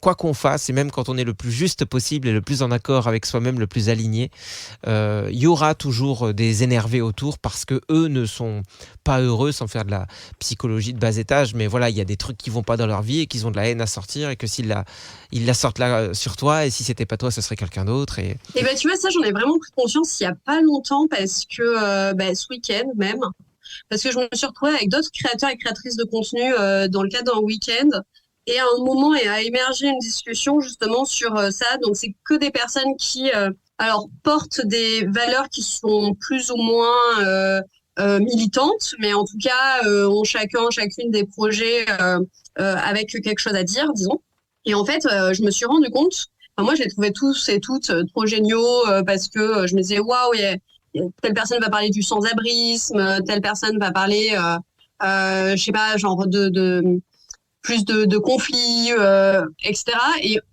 quoi qu'on fasse, et même quand on est le plus juste possible et le plus en accord avec soi-même, le plus aligné, il y aura toujours des énervés autour parce que eux ne sont pas heureux, sans faire de la psychologie de bas étage. Mais voilà, il y a des trucs qui vont pas dans leur vie et qu'ils ont de la haine à sortir, et que s'ils la sortent là sur toi, et si c'était pas toi, ce serait quelqu'un d'autre. Et tu vois, ça, j'en ai vraiment pris conscience il y a pas longtemps, parce que ce week-end même, parce que je me suis retrouvée avec d'autres créateurs et créatrices de contenu dans le cadre d'un week-end, et à un moment a émergé une discussion justement sur ça. Donc c'est que des personnes qui portent des valeurs qui sont plus ou moins militantes, mais en tout cas ont chacune des projets avec quelque chose à dire, disons. Et en fait, je me suis rendu compte, moi je les trouvais tous et toutes trop géniaux, parce que je me disais waouh, telle personne va parler du sans-abrisme, telle personne va parler, je sais pas, genre de plus de conflits, etc.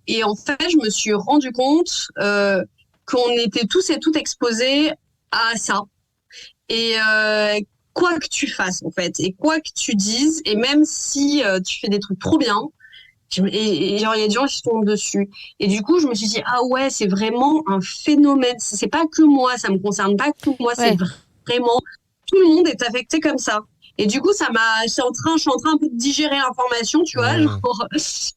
Et en fait, je me suis rendu compte qu'on était tous et toutes exposés à ça. Et quoi que tu fasses, en fait, et quoi que tu dises, et même si tu fais des trucs trop bien, et genre il y a des gens qui se tombent dessus. Et du coup, je me suis dit, ah ouais, c'est vraiment un phénomène. C'est pas que moi, ça me concerne pas que moi, c'est vraiment tout le monde est affecté comme ça. Et du coup, je suis en train un peu de digérer l'information, tu vois, genre,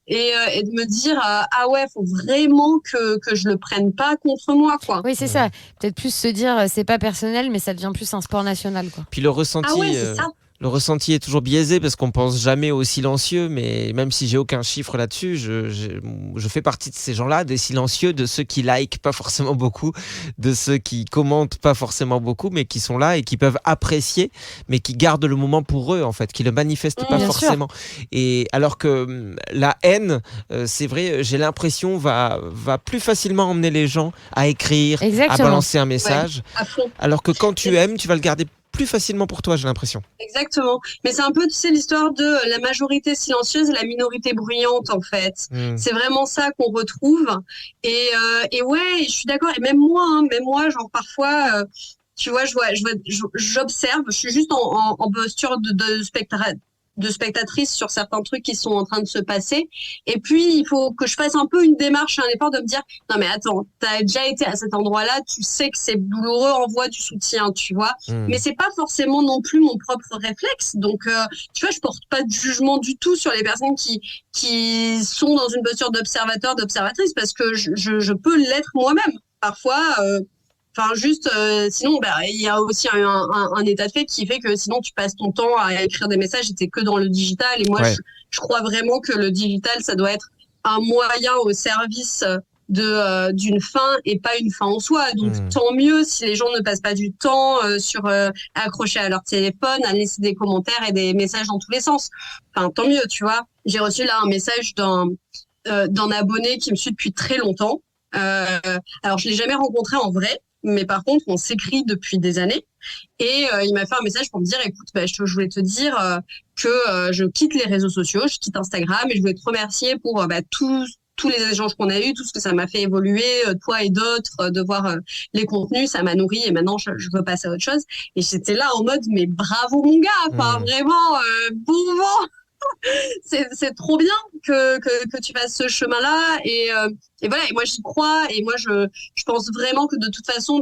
et de me dire, ah ouais, faut vraiment que je le prenne pas contre moi, quoi. Oui, c'est ça. Peut-être plus se dire, c'est pas personnel, mais ça devient plus un sport national, quoi. Puis le ressenti. Ah ouais, c'est ça. Le ressenti est toujours biaisé parce qu'on pense jamais aux silencieux, mais même si j'ai aucun chiffre là-dessus, je fais partie de ces gens-là, des silencieux, de ceux qui likent pas forcément beaucoup, de ceux qui commentent pas forcément beaucoup, mais qui sont là et qui peuvent apprécier, mais qui gardent le moment pour eux en fait, qui le manifestent pas Bien forcément. Et alors que la haine, c'est vrai, j'ai l'impression va plus facilement emmener les gens à écrire, à Exactement. balancer un message, À fond. alors que quand tu aimes, tu vas le garder plus facilement pour toi, j'ai l'impression. Exactement. Mais c'est un peu, tu sais, l'histoire de la majorité silencieuse et la minorité bruyante, en fait. C'est vraiment ça qu'on retrouve. Et ouais, je suis d'accord. Et même moi, genre parfois, tu vois, j'observe. Je suis juste en posture de spectatrice sur certains trucs qui sont en train de se passer. Et puis, il faut que je fasse un peu une démarche, un effort de me dire, non mais attends, t'as déjà été à cet endroit-là, tu sais que c'est douloureux, envoie du soutien, tu vois. Mais c'est pas forcément non plus mon propre réflexe. Donc, tu vois, je porte pas de jugement du tout sur les personnes qui sont dans une posture d'observateur, d'observatrice, parce que je peux l'être moi-même. Parfois, enfin, juste, sinon, il y a aussi un état de fait qui fait que sinon tu passes ton temps à écrire des messages et t'es que dans le digital. Et moi, Ouais. je crois vraiment que le digital, ça doit être un moyen au service d'une fin et pas une fin en soi. Donc, tant mieux si les gens ne passent pas du temps accrochés à leur téléphone, à laisser des commentaires et des messages dans tous les sens. Enfin, tant mieux, tu vois. J'ai reçu là un message d'un abonné qui me suit depuis très longtemps. Alors, je l'ai jamais rencontré en vrai. Mais par contre, on s'écrit depuis des années. Et il m'a fait un message pour me dire, écoute, je voulais te dire que je quitte les réseaux sociaux, je quitte Instagram et je voulais te remercier pour tous les échanges qu'on a eus, tout ce que ça m'a fait évoluer, toi et d'autres, de voir les contenus, ça m'a nourri et maintenant je veux passer à autre chose. Et j'étais là en mode, mais bravo mon gars, enfin vraiment, bon vent. C'est trop bien que tu fasses ce chemin-là et voilà, et moi j'y crois et moi je pense vraiment que de toute façon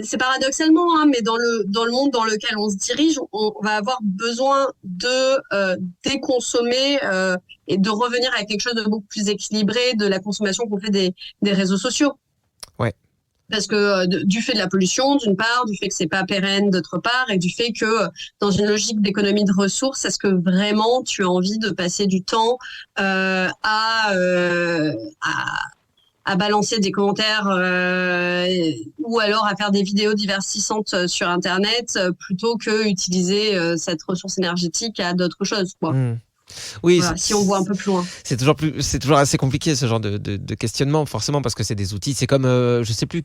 c'est paradoxalement mais dans le monde dans lequel on se dirige, on va avoir besoin de déconsommer et de revenir à quelque chose de beaucoup plus équilibré de la consommation qu'on fait des réseaux sociaux. Ouais. Parce que du fait de la pollution, d'une part, du fait que c'est pas pérenne, d'autre part, et du fait que dans une logique d'économie de ressources, est-ce que vraiment tu as envie de passer du temps à balancer des commentaires ou alors à faire des vidéos divertissantes sur Internet plutôt que utiliser cette ressource énergétique à d'autres choses, quoi. Oui, Voilà, si on voit un peu plus loin. C'est toujours assez compliqué ce genre de questionnement, forcément, parce que c'est des outils. C'est comme, je sais plus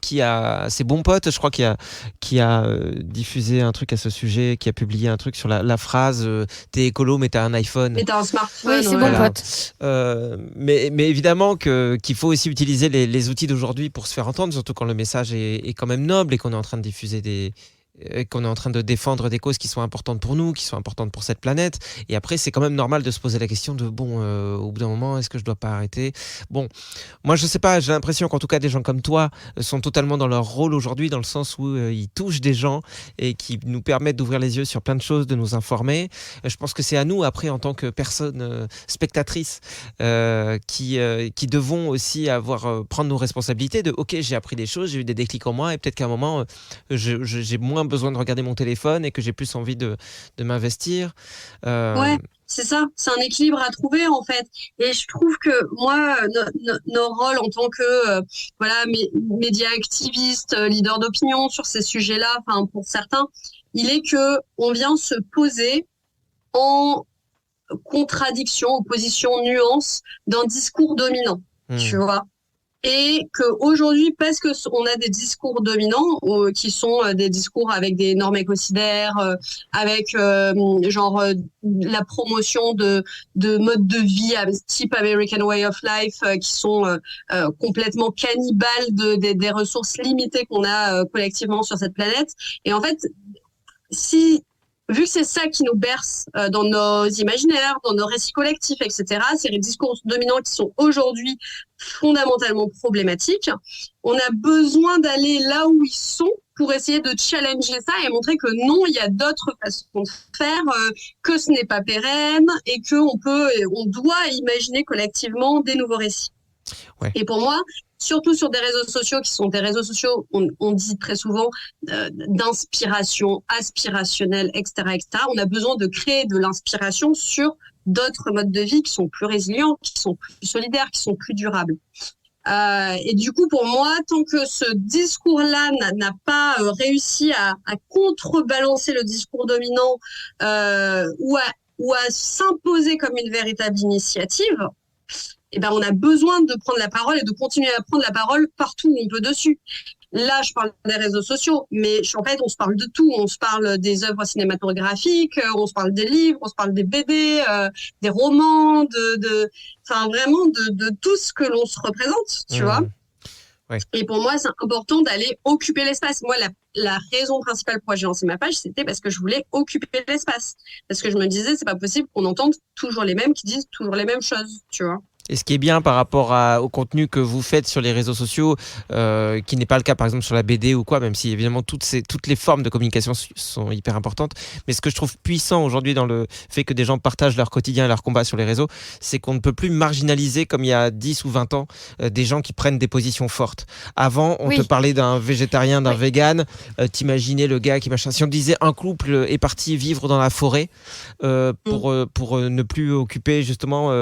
c'est Bon Pote, je crois, qui a diffusé un truc à ce sujet, qui a publié un truc sur la phrase t'es écolo, mais t'as un iPhone. Mais t'as un smartphone. Oui, c'est ouais. Bon Pote. Mais évidemment qu'il faut aussi utiliser les outils d'aujourd'hui pour se faire entendre, surtout quand le message est quand même noble et qu'on est en train de diffuser qu'on est en train de défendre des causes qui sont importantes pour nous, qui sont importantes pour cette planète. Et après, c'est quand même normal de se poser la question de, au bout d'un moment, est-ce que je dois pas arrêter ? Bon, moi, je sais pas, j'ai l'impression qu'en tout cas, des gens comme toi sont totalement dans leur rôle aujourd'hui, dans le sens où ils touchent des gens et qui nous permettent d'ouvrir les yeux sur plein de choses, de nous informer. Je pense que c'est à nous, après, en tant que personnes spectatrices, qui devons aussi prendre nos responsabilités de, ok, j'ai appris des choses, j'ai eu des déclics en moi, et peut-être qu'à un moment, j'ai moins besoin de regarder mon téléphone et que j'ai plus envie de m'investir. Ouais, c'est ça, c'est un équilibre à trouver en fait. Et je trouve que moi, nos rôles en tant que médias activistes, leaders d'opinion sur ces sujets-là, enfin pour certains, il est que on vient se poser en contradiction, opposition, nuance d'un discours dominant, tu vois. Et qu'aujourd'hui, parce que on a des discours dominants qui sont des discours avec des normes écocidaires, avec la promotion de modes de vie type American Way of Life qui sont complètement cannibales des ressources limitées qu'on a collectivement sur cette planète. Et en fait, vu que c'est ça qui nous berce dans nos imaginaires, dans nos récits collectifs, etc., c'est les discours dominants qui sont aujourd'hui fondamentalement problématiques, on a besoin d'aller là où ils sont pour essayer de challenger ça et montrer que non, il y a d'autres façons de faire, que ce n'est pas pérenne et qu'on doit imaginer collectivement des nouveaux récits. Ouais. Et pour moi, surtout sur des réseaux sociaux qui sont des réseaux sociaux, on dit très souvent, d'inspiration, aspirationnelle, etc., etc. On a besoin de créer de l'inspiration sur d'autres modes de vie qui sont plus résilients, qui sont plus solidaires, qui sont plus durables. Et du coup, pour moi, tant que ce discours-là n'a pas réussi à contrebalancer le discours dominant ou à s'imposer comme une véritable initiative, eh ben, on a besoin de prendre la parole et de continuer à prendre la parole partout où on peut dessus. Là, je parle des réseaux sociaux, mais en fait, on se parle de tout. On se parle des œuvres cinématographiques, on se parle des livres, on se parle des BD, des romans, enfin vraiment de tout ce que l'on se représente, tu vois. Ouais. Et pour moi, c'est important d'aller occuper l'espace. Moi, la raison principale pourquoi j'ai lancé ma page, c'était parce que je voulais occuper l'espace. Parce que je me disais, c'est pas possible qu'on entende toujours les mêmes qui disent toujours les mêmes choses, tu vois. Et ce qui est bien par rapport au contenu que vous faites sur les réseaux sociaux, qui n'est pas le cas par exemple sur la BD ou quoi, même si évidemment toutes les formes de communication sont hyper importantes. Mais ce que je trouve puissant aujourd'hui dans le fait que des gens partagent leur quotidien et leur combat sur les réseaux, c'est qu'on ne peut plus marginaliser comme il y a 10 ou 20 ans des gens qui prennent des positions fortes. Avant, on te parlait d'un végétarien, d'un vegan, t'imaginais le gars qui machin. Si on disait un couple est parti vivre dans la forêt pour ne plus occuper justement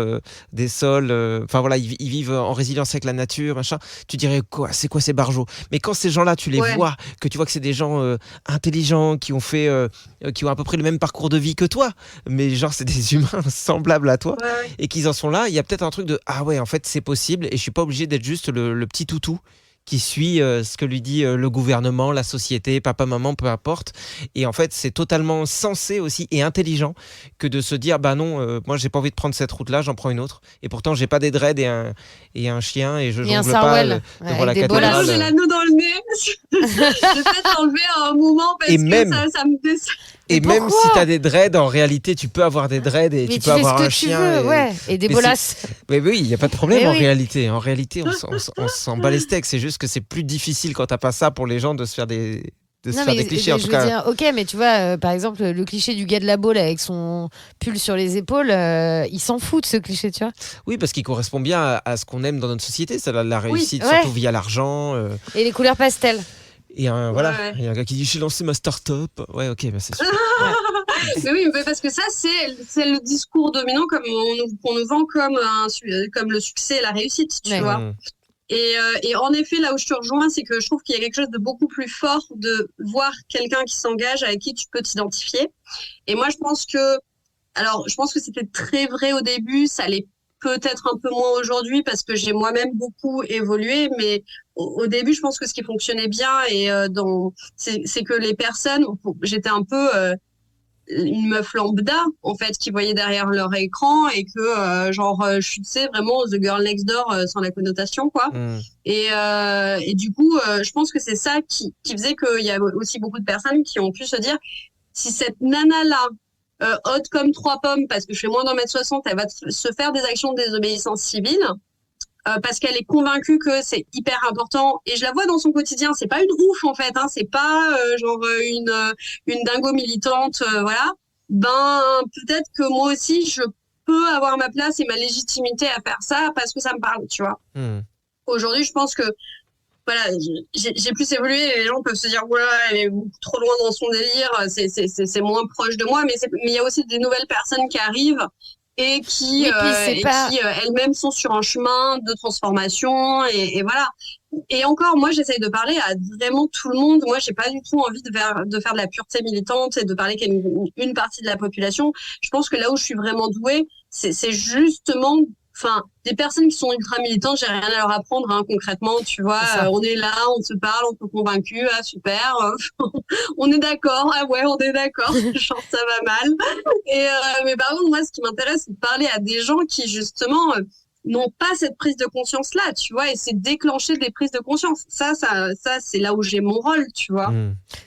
des sols. Enfin voilà, ils vivent en résilience avec la nature, machin. Tu dirais quoi, c'est quoi ces barjots? Mais quand ces gens-là, tu les vois, que tu vois que c'est des gens intelligents qui ont à peu près le même parcours de vie que toi, mais genre c'est des humains semblables à toi, et qu'ils en sont là, il y a peut-être un truc de ah ouais, en fait c'est possible, et je suis pas obligé d'être juste le petit toutou qui suit ce que lui dit le gouvernement, la société, papa, maman, peu importe. Et en fait, c'est totalement sensé aussi et intelligent que de se dire, bah non, moi j'ai pas envie de prendre cette route-là, j'en prends une autre. Et pourtant, j'ai pas des dreads et un chien et je jongle pas devant la cathédrale. J'ai l'anneau dans le nez. Je vais peut-être enlever à un moment parce que ça me dessert. Et même si t'as des dreads, en réalité, tu peux avoir des dreads et tu peux avoir un chien. Et des bolasses. Mais oui, il n'y a pas de problème en réalité. En réalité, on s'en bat les steaks. C'est juste que c'est plus difficile quand t'as pas ça pour les gens de se faire des clichés. En tout cas. Dire, ok, mais tu vois, par exemple, le cliché du gars de la boule avec son pull sur les épaules, il s'en fout de ce cliché, tu vois. Oui, parce qu'il correspond bien à ce qu'on aime dans notre société, c'est la réussite, surtout via l'argent. Et les couleurs pastel. Et il y a un gars qui dit j'ai lancé ma start-up. Ouais, ok, bah c'est super. Mais oui, mais parce que ça, c'est le discours dominant qu'on nous vend comme le succès et la réussite, tu vois. Et en effet, là où je te rejoins, c'est que je trouve qu'il y a quelque chose de beaucoup plus fort de voir quelqu'un qui s'engage avec qui tu peux t'identifier. Et moi, je pense que c'était très vrai au début, ça l'est peut-être un peu moins aujourd'hui parce que j'ai moi-même beaucoup évolué, mais au début, je pense que ce qui fonctionnait bien c'est que les personnes, j'étais un peu une meuf lambda en fait qui voyait derrière leur écran et que je suis vraiment the girl next door sans la connotation quoi. Et du coup, je pense que c'est ça qui faisait qu'il y a aussi beaucoup de personnes qui ont pu se dire si cette nana là haute comme 3 pommes parce que je fais moins d'1m60, elle va se faire des actions de désobéissance civile parce qu'elle est convaincue que c'est hyper important et je la vois dans son quotidien, c'est pas une ouf en fait, c'est pas une dingo militante, voilà. Ben peut-être que moi aussi je peux avoir ma place et ma légitimité à faire ça parce que ça me parle, tu vois. Aujourd'hui, je pense que voilà, j'ai plus évolué et les gens peuvent se dire voilà, elle est trop loin dans son délire, c'est moins proche de moi, mais il y a aussi des nouvelles personnes qui arrivent et qui elles-mêmes sont sur un chemin de transformation et voilà. Et encore, moi, j'essaye de parler à vraiment tout le monde. Moi, j'ai pas du tout envie de faire de la pureté militante et de parler qu'à une partie de la population. Je pense que là où je suis vraiment douée, c'est justement des personnes qui sont ultra militantes, j'ai rien à leur apprendre concrètement, tu vois. On est là, on se parle, on est convaincus, super, on est d'accord, on est d'accord, genre ça va mal. Mais par contre, moi, ce qui m'intéresse, c'est de parler à des gens qui justement n'ont pas cette prise de conscience-là, tu vois, et c'est déclencher des prises de conscience. Ça c'est là où j'ai mon rôle, tu vois.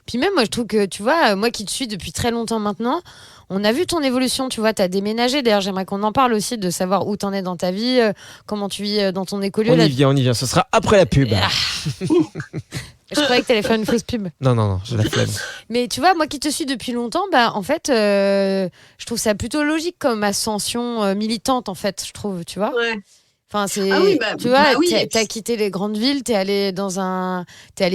Puis même, moi, je trouve que, tu vois, moi qui te suis depuis très longtemps maintenant, on a vu ton évolution, tu vois, t'as déménagé. D'ailleurs, j'aimerais qu'on en parle aussi, de savoir où t'en es dans ta vie, comment tu vis dans ton écolieu. On y vient, ce sera après la pub. Je croyais que t'allais faire une fausse pub. Non, j'ai la flemme. Mais tu vois, moi qui te suis depuis longtemps, en fait, je trouve ça plutôt logique comme ascension militante, en fait, je trouve, tu vois. Enfin, c'est, Ah oui, tu vois, oui. t'as quitté les grandes villes, t'es allé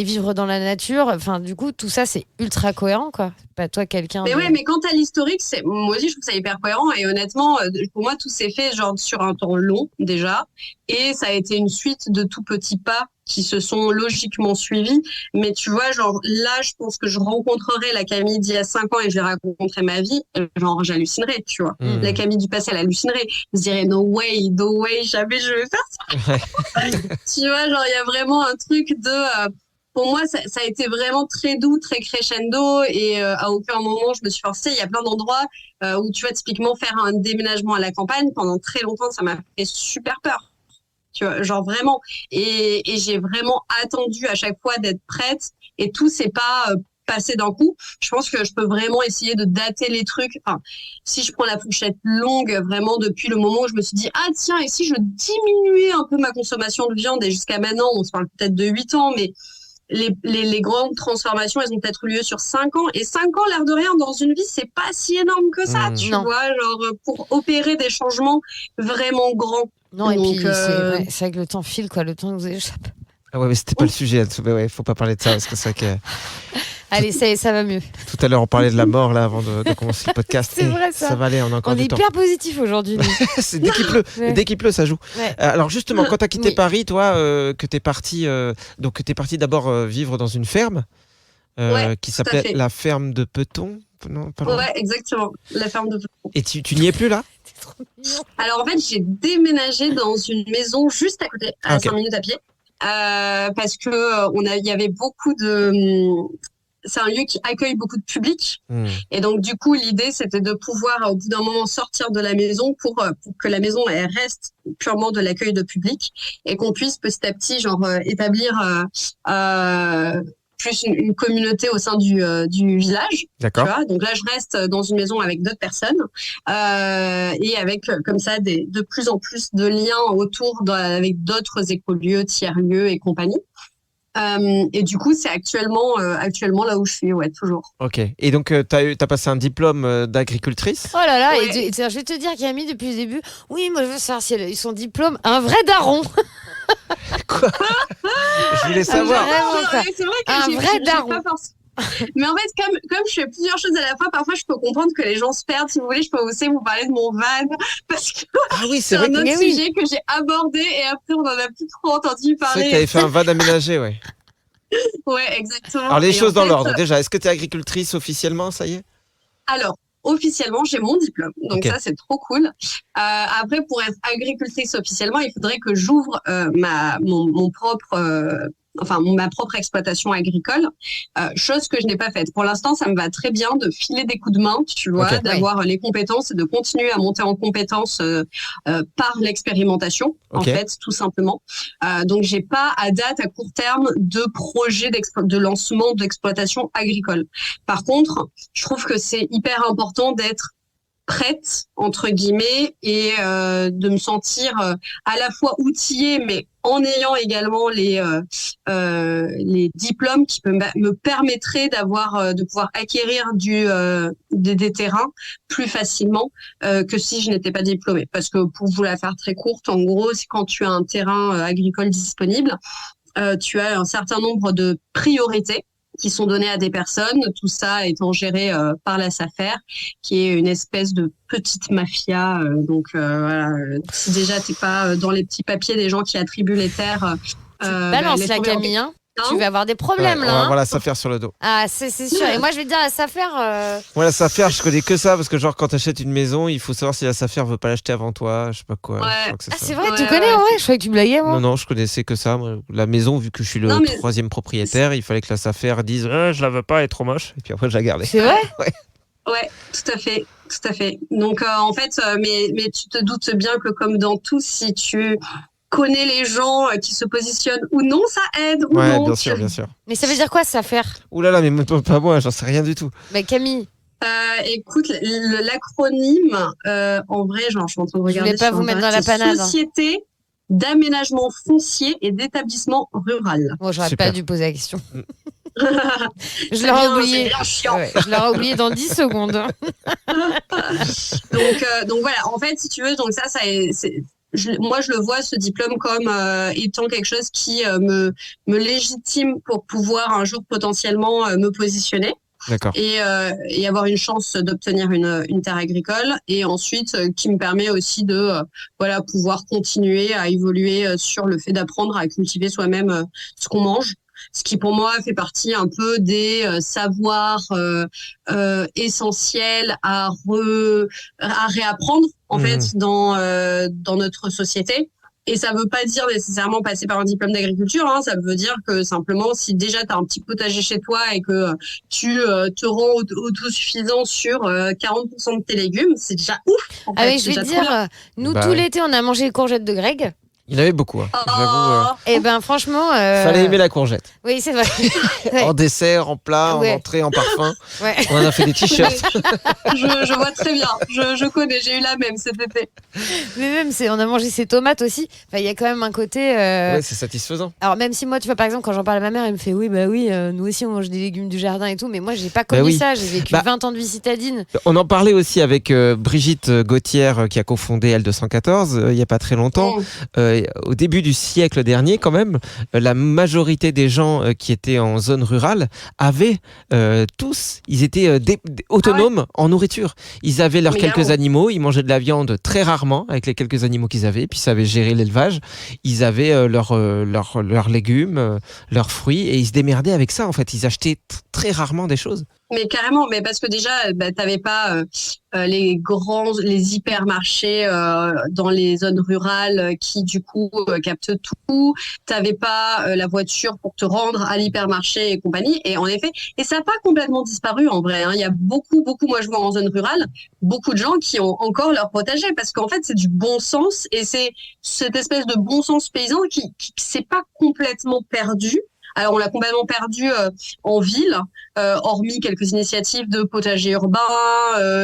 vivre dans la nature. Enfin, du coup, tout ça, c'est ultra cohérent, quoi. Pas toi, quelqu'un. Mais ouais, mais quant à l'historique, moi aussi, je trouve ça hyper cohérent. Et honnêtement, pour moi, tout s'est fait genre sur un temps long déjà. Et ça a été une suite de tout petits pas qui se sont logiquement suivis. Mais tu vois, genre là, je pense que je rencontrerai la Camille d'il y a 5 ans et je lui raconterai ma vie. Genre, j'hallucinerais, tu vois. La Camille du passé, elle hallucinerait. Je dirais, no way, jamais je vais faire ça. Tu vois, genre, il y a vraiment un truc de... pour moi, ça a été vraiment très doux, très crescendo et à aucun moment je me suis forcée. Il y a plein d'endroits où tu vois typiquement faire un déménagement à la campagne pendant très longtemps, ça m'a fait super peur. Tu vois, genre vraiment. Et j'ai vraiment attendu à chaque fois d'être prête et tout s'est pas passé d'un coup. Je pense que je peux vraiment essayer de dater les trucs. Enfin, si je prends la fourchette longue, vraiment depuis le moment où je me suis dit ah tiens, et si je diminuais un peu ma consommation de viande et jusqu'à maintenant, on se parle peut-être de 8 ans, mais les grandes transformations, elles ont peut-être eu lieu sur 5 ans. Et 5 ans, l'air de rien, dans une vie, c'est pas si énorme que ça, tu vois, genre, pour opérer des changements vraiment grands. Non, et puis, c'est vrai que le temps file, quoi, le temps nous échappe. Ah ouais, mais c'était pas le sujet. Mais ouais, faut pas parler de ça, parce que c'est vrai que... Allez, ça va mieux. Tout à l'heure, on parlait de la mort, là, avant de commencer le podcast. C'est vrai, ça. Ça va aller, on a encore du est temps. hyper positif aujourd'hui. C'est dès qu'il pleut. Ouais. Dès qu'il pleut, ça joue. Ouais. Alors justement, quand tu as quitté Oui. Paris, toi, que tu es parti d'abord vivre dans une ferme qui tout à s'appelait fait. la ferme de Peton. Non, pas loin. Ouais, exactement. La ferme de... Et tu n'y es plus là? C'est trop mignon. Alors en fait, j'ai déménagé dans une maison juste à côté, à Ok. 5 minutes à pied, parce que il y avait beaucoup de... C'est un lieu qui accueille beaucoup de public. Et donc, du coup, l'idée, c'était de pouvoir, au bout d'un moment, sortir de la maison pour que la maison elle reste purement de l'accueil de public et qu'on puisse petit à petit, genre, établir plus une communauté au sein du village. Tu D'accord. vois, donc là, je reste dans une maison avec d'autres personnes et avec comme ça de plus en plus de liens autour avec d'autres écolieux, tiers-lieux et compagnie. Et du coup, c'est actuellement là où je suis, ouais, toujours. Ok. Et donc, t'as passé un diplôme d'agricultrice? Oh là là, Ouais. et je vais te dire, Camille, depuis le début, oui, moi je veux savoir si elle a eu son diplôme, un vrai daron. Quoi? Je voulais savoir. Vraiment, ça. C'est vrai que Un vrai j'ai daron. pas forcément... Mais en fait, comme je fais plusieurs choses à la fois, parfois je peux comprendre que les gens se perdent. Si vous voulez, je peux aussi vous parler de mon van parce que Ah oui, c'est c'est vrai un que autre Mais oui. sujet que j'ai abordé et après on en a plus trop entendu c'est vrai que parler. t'avais fait un van aménagé, ouais. Ouais, exactement. Alors les Et choses en dans fait, l'ordre. Déjà, est-ce que t'es agricultrice officiellement, ça y est? Alors, officiellement, j'ai mon diplôme. Donc Ok. ça, c'est trop cool. Après, pour être agricultrice officiellement, il faudrait que j'ouvre mon propre... ma propre exploitation agricole, chose que je n'ai pas faite. Pour l'instant, ça me va très bien de filer des coups de main, tu vois, Ok. d'avoir les compétences et de continuer à monter en compétences par l'expérimentation, en Ok. fait, tout simplement. Donc, j'ai pas à date, à court terme, de projet de lancement d'exploitation agricole. Par contre, je trouve que c'est hyper important d'être prête entre guillemets et de me sentir à la fois outillée mais en ayant également les diplômes qui me permettraient de pouvoir acquérir des terrains plus facilement que si je n'étais pas diplômée, parce que pour vous la faire très courte, en gros, c'est quand tu as un terrain agricole disponible, tu as un certain nombre de priorités qui sont données à des personnes, tout ça étant géré par la SAFER, qui est une espèce de petite mafia. Donc voilà, si déjà t'es pas dans les petits papiers des gens qui attribuent les terres, Balance laisse la tomber. Camille, hein. Hein Tu vas avoir des problèmes Ouais, là. on va hein. voir la SAFER sur le dos. Ah, c'est sûr. Et moi, je vais te dire, la SAFER. Moi, la SAFER, je connais que ça, parce que genre, quand t'achètes une maison, il faut savoir si la SAFER veut pas l'acheter avant toi, je sais pas quoi. Ouais. Je crois que c'est Ah, ça. c'est vrai, Ouais, tu ouais, connais, ouais. ouais. Je croyais que tu blaguais, moi. Non, je connaissais que ça. Moi. La maison, vu que je suis le Non, mais- troisième propriétaire, il fallait que la SAFER dise je la veux pas, elle est trop moche. Et puis après, je la gardais. C'est vrai. Ouais, tout à fait, tout à fait. Donc en fait, mais tu te doutes bien que comme dans tout, si tu connais les gens qui se positionnent ou non, ça aide ou Ouais, non. bien sûr, bien sûr. Mais ça veut dire quoi, SAFER? Ouh là là, mais pas moi, j'en sais rien du tout. Bah, Camille, Écoute, l'acronyme, en vrai, genre, je suis en train de regarder. voulais pas sur vous mettre dans Internet, la c'est panade, hein. Société d'aménagement foncier et d'établlement rural. bon, j'aurais Super. pas dû poser la question. Je C'est l'aurais bien, oublié. c'est bien chiant. Ouais, je l'aurais oublié dans 10 secondes. Donc voilà, en fait, si tu veux, donc ça moi, je le vois, ce diplôme, comme étant quelque chose qui me légitime pour pouvoir un jour potentiellement me positionner. D'accord. Et avoir une chance d'obtenir une terre agricole, et ensuite qui me permet aussi de pouvoir continuer à évoluer sur le fait d'apprendre à cultiver soi-même ce qu'on mange, ce qui pour moi fait partie un peu des savoirs essentiels à réapprendre en fait dans notre société. Et ça veut pas dire nécessairement passer par un diplôme d'agriculture, hein. Ça veut dire que simplement, si déjà tu as un petit potager chez toi et que tu te rends autosuffisant sur 40% de tes légumes, c'est déjà ouf. En fait. Ah oui, je vais te dire, nous, tout l'été, on a mangé les courgettes de Greg. Il y en avait beaucoup, hein. J'avoue. Et ben franchement... Fallait aimer la courgette. Oui, c'est vrai. En dessert, en plat, en entrée, en parfum. Ouais. On en a fait des t-shirts. Je vois très bien. Je connais, j'ai eu la même cet été. Mais même, on a mangé ces tomates aussi. Enfin, il y a quand même un côté... Ouais, c'est satisfaisant. Alors même si moi, tu vois, par exemple, quand j'en parle à ma mère, elle me fait oui, nous aussi on mange des légumes du jardin et tout. Mais moi, j'ai pas connu ça. J'ai vécu 20 ans de vie citadine. On en parlait aussi avec Brigitte Gauthier, qui a cofondé L214 il y a pas très longtemps. Au début du siècle dernier, quand même, la majorité des gens qui étaient en zone rurale avaient ils étaient autonomes en nourriture. Ils avaient leurs quelques animaux, ils mangeaient de la viande très rarement avec les quelques animaux qu'ils avaient, puis ils savaient gérer l'élevage. Ils avaient leurs légumes, leurs fruits, et ils se démerdaient avec ça. En fait, ils achetaient très rarement des choses. Mais carrément, mais parce que déjà, t'avais pas les hypermarchés dans les zones rurales qui du coup captent tout. T'avais pas la voiture pour te rendre à l'hypermarché et compagnie. Et en effet, et ça n'a pas complètement disparu en vrai, hein. Il y a beaucoup, moi je vois en zone rurale, beaucoup de gens qui ont encore leur potager, parce qu'en fait c'est du bon sens, et c'est cette espèce de bon sens paysan qui s'est pas complètement perdu. Alors, on l'a complètement perdu en ville, hormis quelques initiatives de potager urbain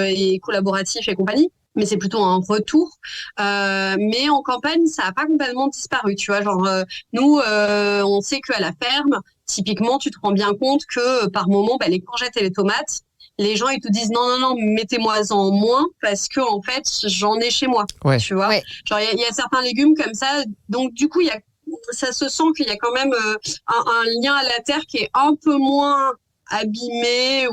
et collaboratifs et compagnie. Mais c'est plutôt un retour. Mais en campagne, ça n'a pas complètement disparu. Tu vois, genre, nous, on sait qu'à la ferme, typiquement, tu te rends bien compte que par moment, les courgettes et les tomates, les gens, ils te disent non, mettez-moi-en moins parce que, en fait, j'en ai chez moi. Ouais. Tu vois, genre, il y a certains légumes comme ça. Donc, du coup, ça se sent qu'il y a quand même un lien à la terre qui est un peu moins abîmé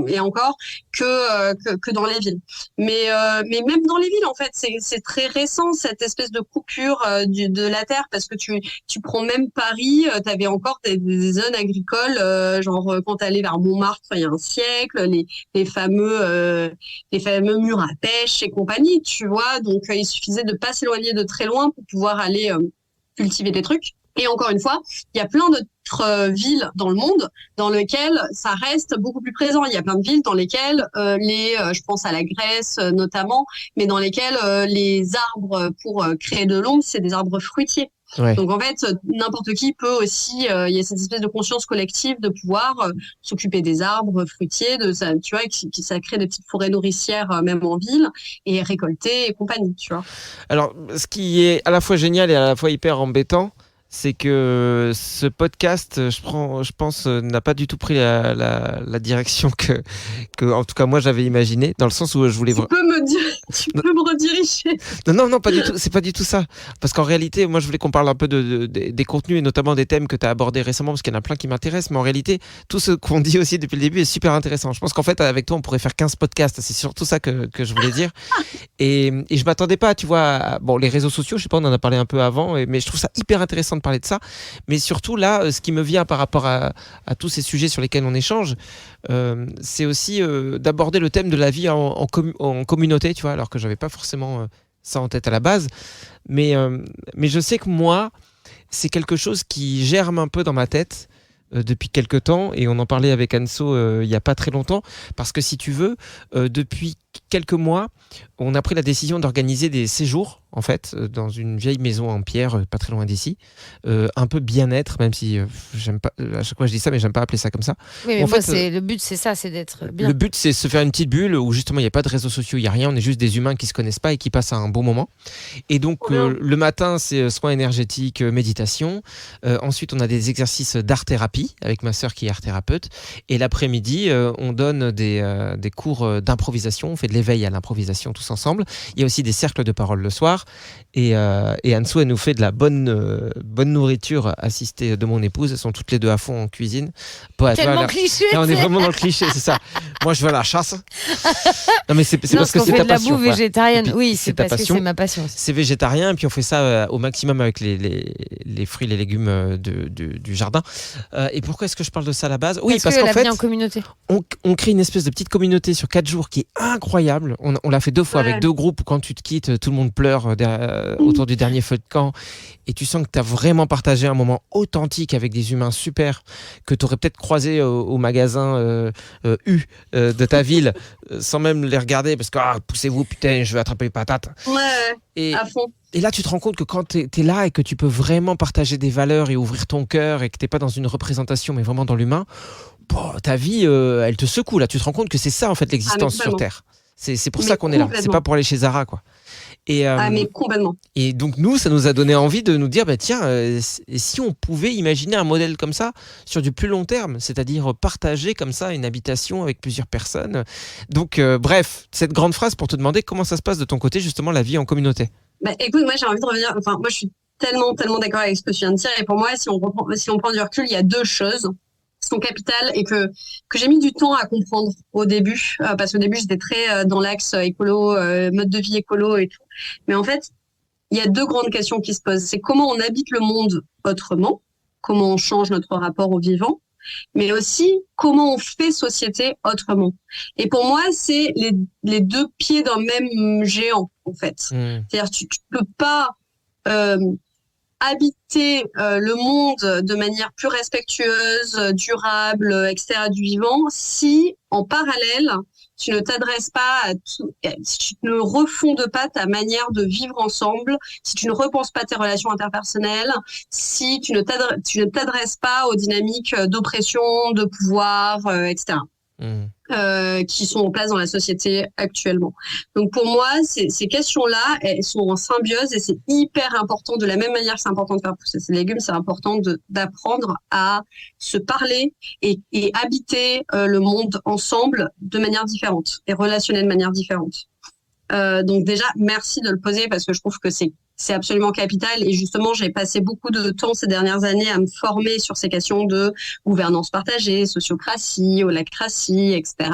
et encore que dans les villes. Mais même dans les villes, en fait, c'est très récent cette espèce de coupure de la terre, parce que tu prends même Paris, t'avais encore des zones agricoles, genre quand t'allais vers Montmartre il y a un siècle, les fameux murs à pêche et compagnie, tu vois. Donc il suffisait de pas s'éloigner de très loin pour pouvoir aller cultiver des trucs. Et encore une fois, il y a plein d'autres villes dans le monde dans lesquelles ça reste beaucoup plus présent. Il y a plein de villes dans lesquelles je pense à la Grèce notamment, mais dans lesquelles les arbres pour créer de l'ombre, c'est des arbres fruitiers. Ouais. Donc en fait, n'importe qui peut aussi, il y a cette espèce de conscience collective de pouvoir s'occuper des arbres fruitiers, tu vois, ça crée des petites forêts nourricières même en ville, et récolter et compagnie, tu vois. Alors, ce qui est à la fois génial et à la fois hyper embêtant, c'est que ce podcast, je pense, n'a pas du tout pris la direction que, en tout cas, moi, j'avais imaginé, dans le sens où je voulais... Tu peux me rediriger. Non, pas du tout. C'est pas du tout ça. Parce qu'en réalité, moi, je voulais qu'on parle un peu des contenus, et notamment des thèmes que tu as abordés récemment, parce qu'il y en a plein qui m'intéressent. Mais en réalité, tout ce qu'on dit aussi depuis le début est super intéressant. Je pense qu'en fait, avec toi, on pourrait faire 15 podcasts. C'est surtout ça que je voulais dire. Et je m'attendais pas, tu vois, les réseaux sociaux, je sais pas, on en a parlé un peu avant, mais je trouve ça hyper intéressant de parler de ça. Mais surtout, là, ce qui me vient par rapport à tous ces sujets sur lesquels on échange, c'est aussi d'aborder le thème de la vie en communauté, tu vois, alors que j'avais pas forcément ça en tête à la base. Mais je sais que moi, c'est quelque chose qui germe un peu dans ma tête depuis quelques temps, et on en parlait avec Anso il y a pas très longtemps, parce que si tu veux, depuis quelques mois, on a pris la décision d'organiser des séjours, en fait, dans une vieille maison en pierre, pas très loin d'ici, un peu bien-être, même si j'aime pas, à chaque fois je dis ça, mais j'aime pas appeler ça comme ça. Oui, mais en fait, le but c'est ça, c'est d'être bien. Le but c'est se faire une petite bulle où justement il n'y a pas de réseaux sociaux, il n'y a rien, on est juste des humains qui se connaissent pas et qui passent un bon moment. Et donc le matin c'est soins énergétiques, méditation, ensuite on a des exercices d'art-thérapie avec ma sœur qui est art-thérapeute, et l'après-midi on donne des cours d'improvisation, fait de l'éveil à l'improvisation tous ensemble. Il y a aussi des cercles de parole le soir. Et Anne-Sou, elle nous fait de la bonne nourriture assistée de mon épouse. Elles sont toutes les deux à fond en cuisine. Tellement cliché. Là, on est vraiment dans le cliché, c'est ça. Moi, je vais à la chasse. Non, mais c'est parce que c'est ta passion. On fait de la bouffe végétarienne. Puis, Oui, c'est parce que c'est ma passion. C'est végétarien, et puis on fait ça au maximum avec les fruits, les légumes du jardin. Et pourquoi est-ce que je parle de ça à la base ? Oui, parce qu'en fait, en communauté. On crée une espèce de petite communauté sur 4 jours qui est incroyable. On l'a fait 2 fois avec 2 groupes où quand tu te quittes, tout le monde pleure autour du dernier feu de camp. Et tu sens que tu as vraiment partagé un moment authentique avec des humains super que tu aurais peut-être croisé au magasin de ta ville sans même les regarder parce que poussez-vous, putain, je vais attraper les patates. Ouais, à fond. Et là, tu te rends compte que quand tu es là et que tu peux vraiment partager des valeurs et ouvrir ton cœur et que tu n'es pas dans une représentation mais vraiment dans l'humain, ta vie, elle te secoue. Là, tu te rends compte que c'est ça en fait l'existence sur Terre. C'est pour ça qu'on est là. C'est pas pour aller chez Zara, quoi. Mais complètement. Et donc nous, ça nous a donné envie de nous dire, tiens, si on pouvait imaginer un modèle comme ça sur du plus long terme, c'est-à-dire partager comme ça une habitation avec plusieurs personnes. Donc bref, cette grande phrase pour te demander comment ça se passe de ton côté, justement, la vie en communauté. Écoute, moi j'ai envie de revenir, moi je suis tellement d'accord avec ce que tu viens de dire, et pour moi, si on prend du recul, il y a 2 choses qui sont capitales et que j'ai mis du temps à comprendre au début, parce qu'au début j'étais très dans l'axe écolo, mode de vie écolo et tout. Mais en fait, il y a 2 grandes questions qui se posent. C'est comment on habite le monde autrement, comment on change notre rapport au vivant, mais aussi comment on fait société autrement. Et pour moi, c'est les 2 pieds d'un même géant, en fait. C'est-à-dire, tu peux pas habiter le monde de manière plus respectueuse, durable, etc. du vivant, si en parallèle tu ne t'adresses pas si tu ne refondes pas ta manière de vivre ensemble, si tu ne repenses pas tes relations interpersonnelles, si tu ne t'adresses pas aux dynamiques d'oppression, de pouvoir, etc. Qui sont en place dans la société actuellement. Donc pour moi, ces questions-là, elles sont en symbiose et c'est hyper important. De la même manière que c'est important de faire pousser ses légumes, c'est important d'apprendre à se parler et habiter le monde ensemble de manière différente et relationner de manière différente. Donc déjà, merci de le poser parce que je trouve que c'est absolument capital. Et justement, j'ai passé beaucoup de temps ces dernières années à me former sur ces questions de gouvernance partagée, sociocratie, holacratie, etc.,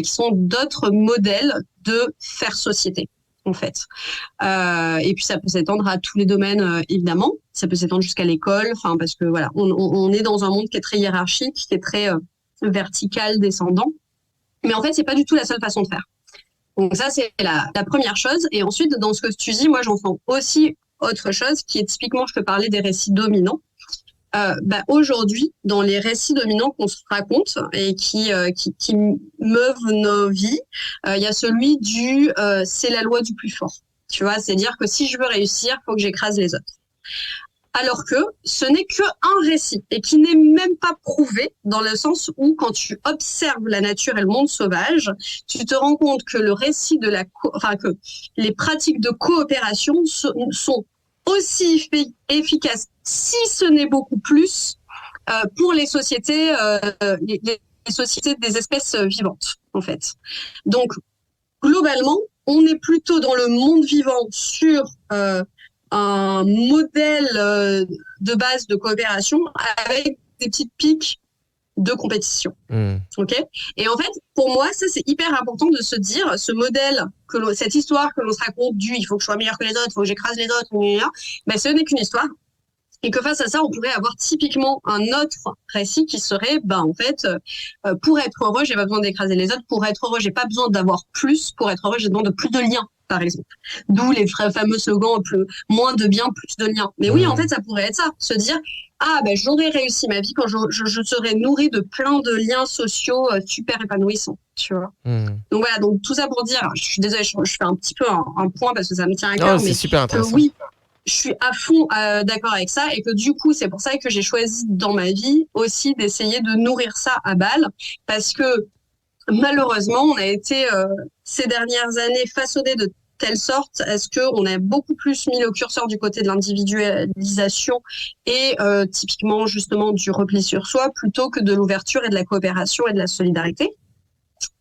qui sont d'autres modèles de faire société, en fait. Et puis, ça peut s'étendre à tous les domaines, évidemment. Ça peut s'étendre jusqu'à l'école, parce que voilà, on est dans un monde qui est très hiérarchique, qui est très vertical, descendant. Mais en fait, c'est pas du tout la seule façon de faire. Donc ça, c'est la première chose. Et ensuite, dans ce que tu dis, moi, j'entends aussi autre chose qui est typiquement, je te parlais des récits dominants. Aujourd'hui, dans les récits dominants qu'on se raconte et qui meuvent nos vies, il y a celui du c'est la loi du plus fort. Tu vois, c'est-à-dire que si je veux réussir, faut que j'écrase les autres. Alors que ce n'est qu'un récit et qui n'est même pas prouvé dans le sens où quand tu observes la nature et le monde sauvage, tu te rends compte que le récit que les pratiques de coopération sont aussi efficaces, si ce n'est beaucoup plus, pour les sociétés, les sociétés des espèces vivantes, en fait. Donc, globalement, on est plutôt dans le monde vivant sur un modèle de base de coopération avec des petites piques de compétition. Ok ? Et en fait, pour moi, ça, c'est hyper important de se dire, ce modèle, cette histoire que l'on se raconte il faut que je sois meilleur que les autres, il faut que j'écrase les autres, ce n'est qu'une histoire. Et que face à ça, on pourrait avoir typiquement un autre récit qui serait, en fait, pour être heureux, j'ai pas besoin d'écraser les autres. Pour être heureux, j'ai pas besoin d'avoir plus. Pour être heureux, j'ai besoin de plus de liens, par exemple. D'où les fameux slogans moins de biens, plus de liens. Mais oui, en fait, ça pourrait être ça. Se dire, j'aurais réussi ma vie quand je serais nourrie de plein de liens sociaux super épanouissants, tu vois. Donc voilà, donc tout ça pour dire, je suis désolée, je fais un petit peu un point parce que ça me tient à cœur, mais c'est super intéressant. Oui, je suis à fond d'accord avec ça et que du coup, c'est pour ça que j'ai choisi dans ma vie aussi d'essayer de nourrir ça à balle parce que malheureusement, on a été ces dernières années façonnés de telle sorte à ce qu'on a beaucoup plus mis le curseur du côté de l'individualisation et typiquement justement du repli sur soi plutôt que de l'ouverture et de la coopération et de la solidarité.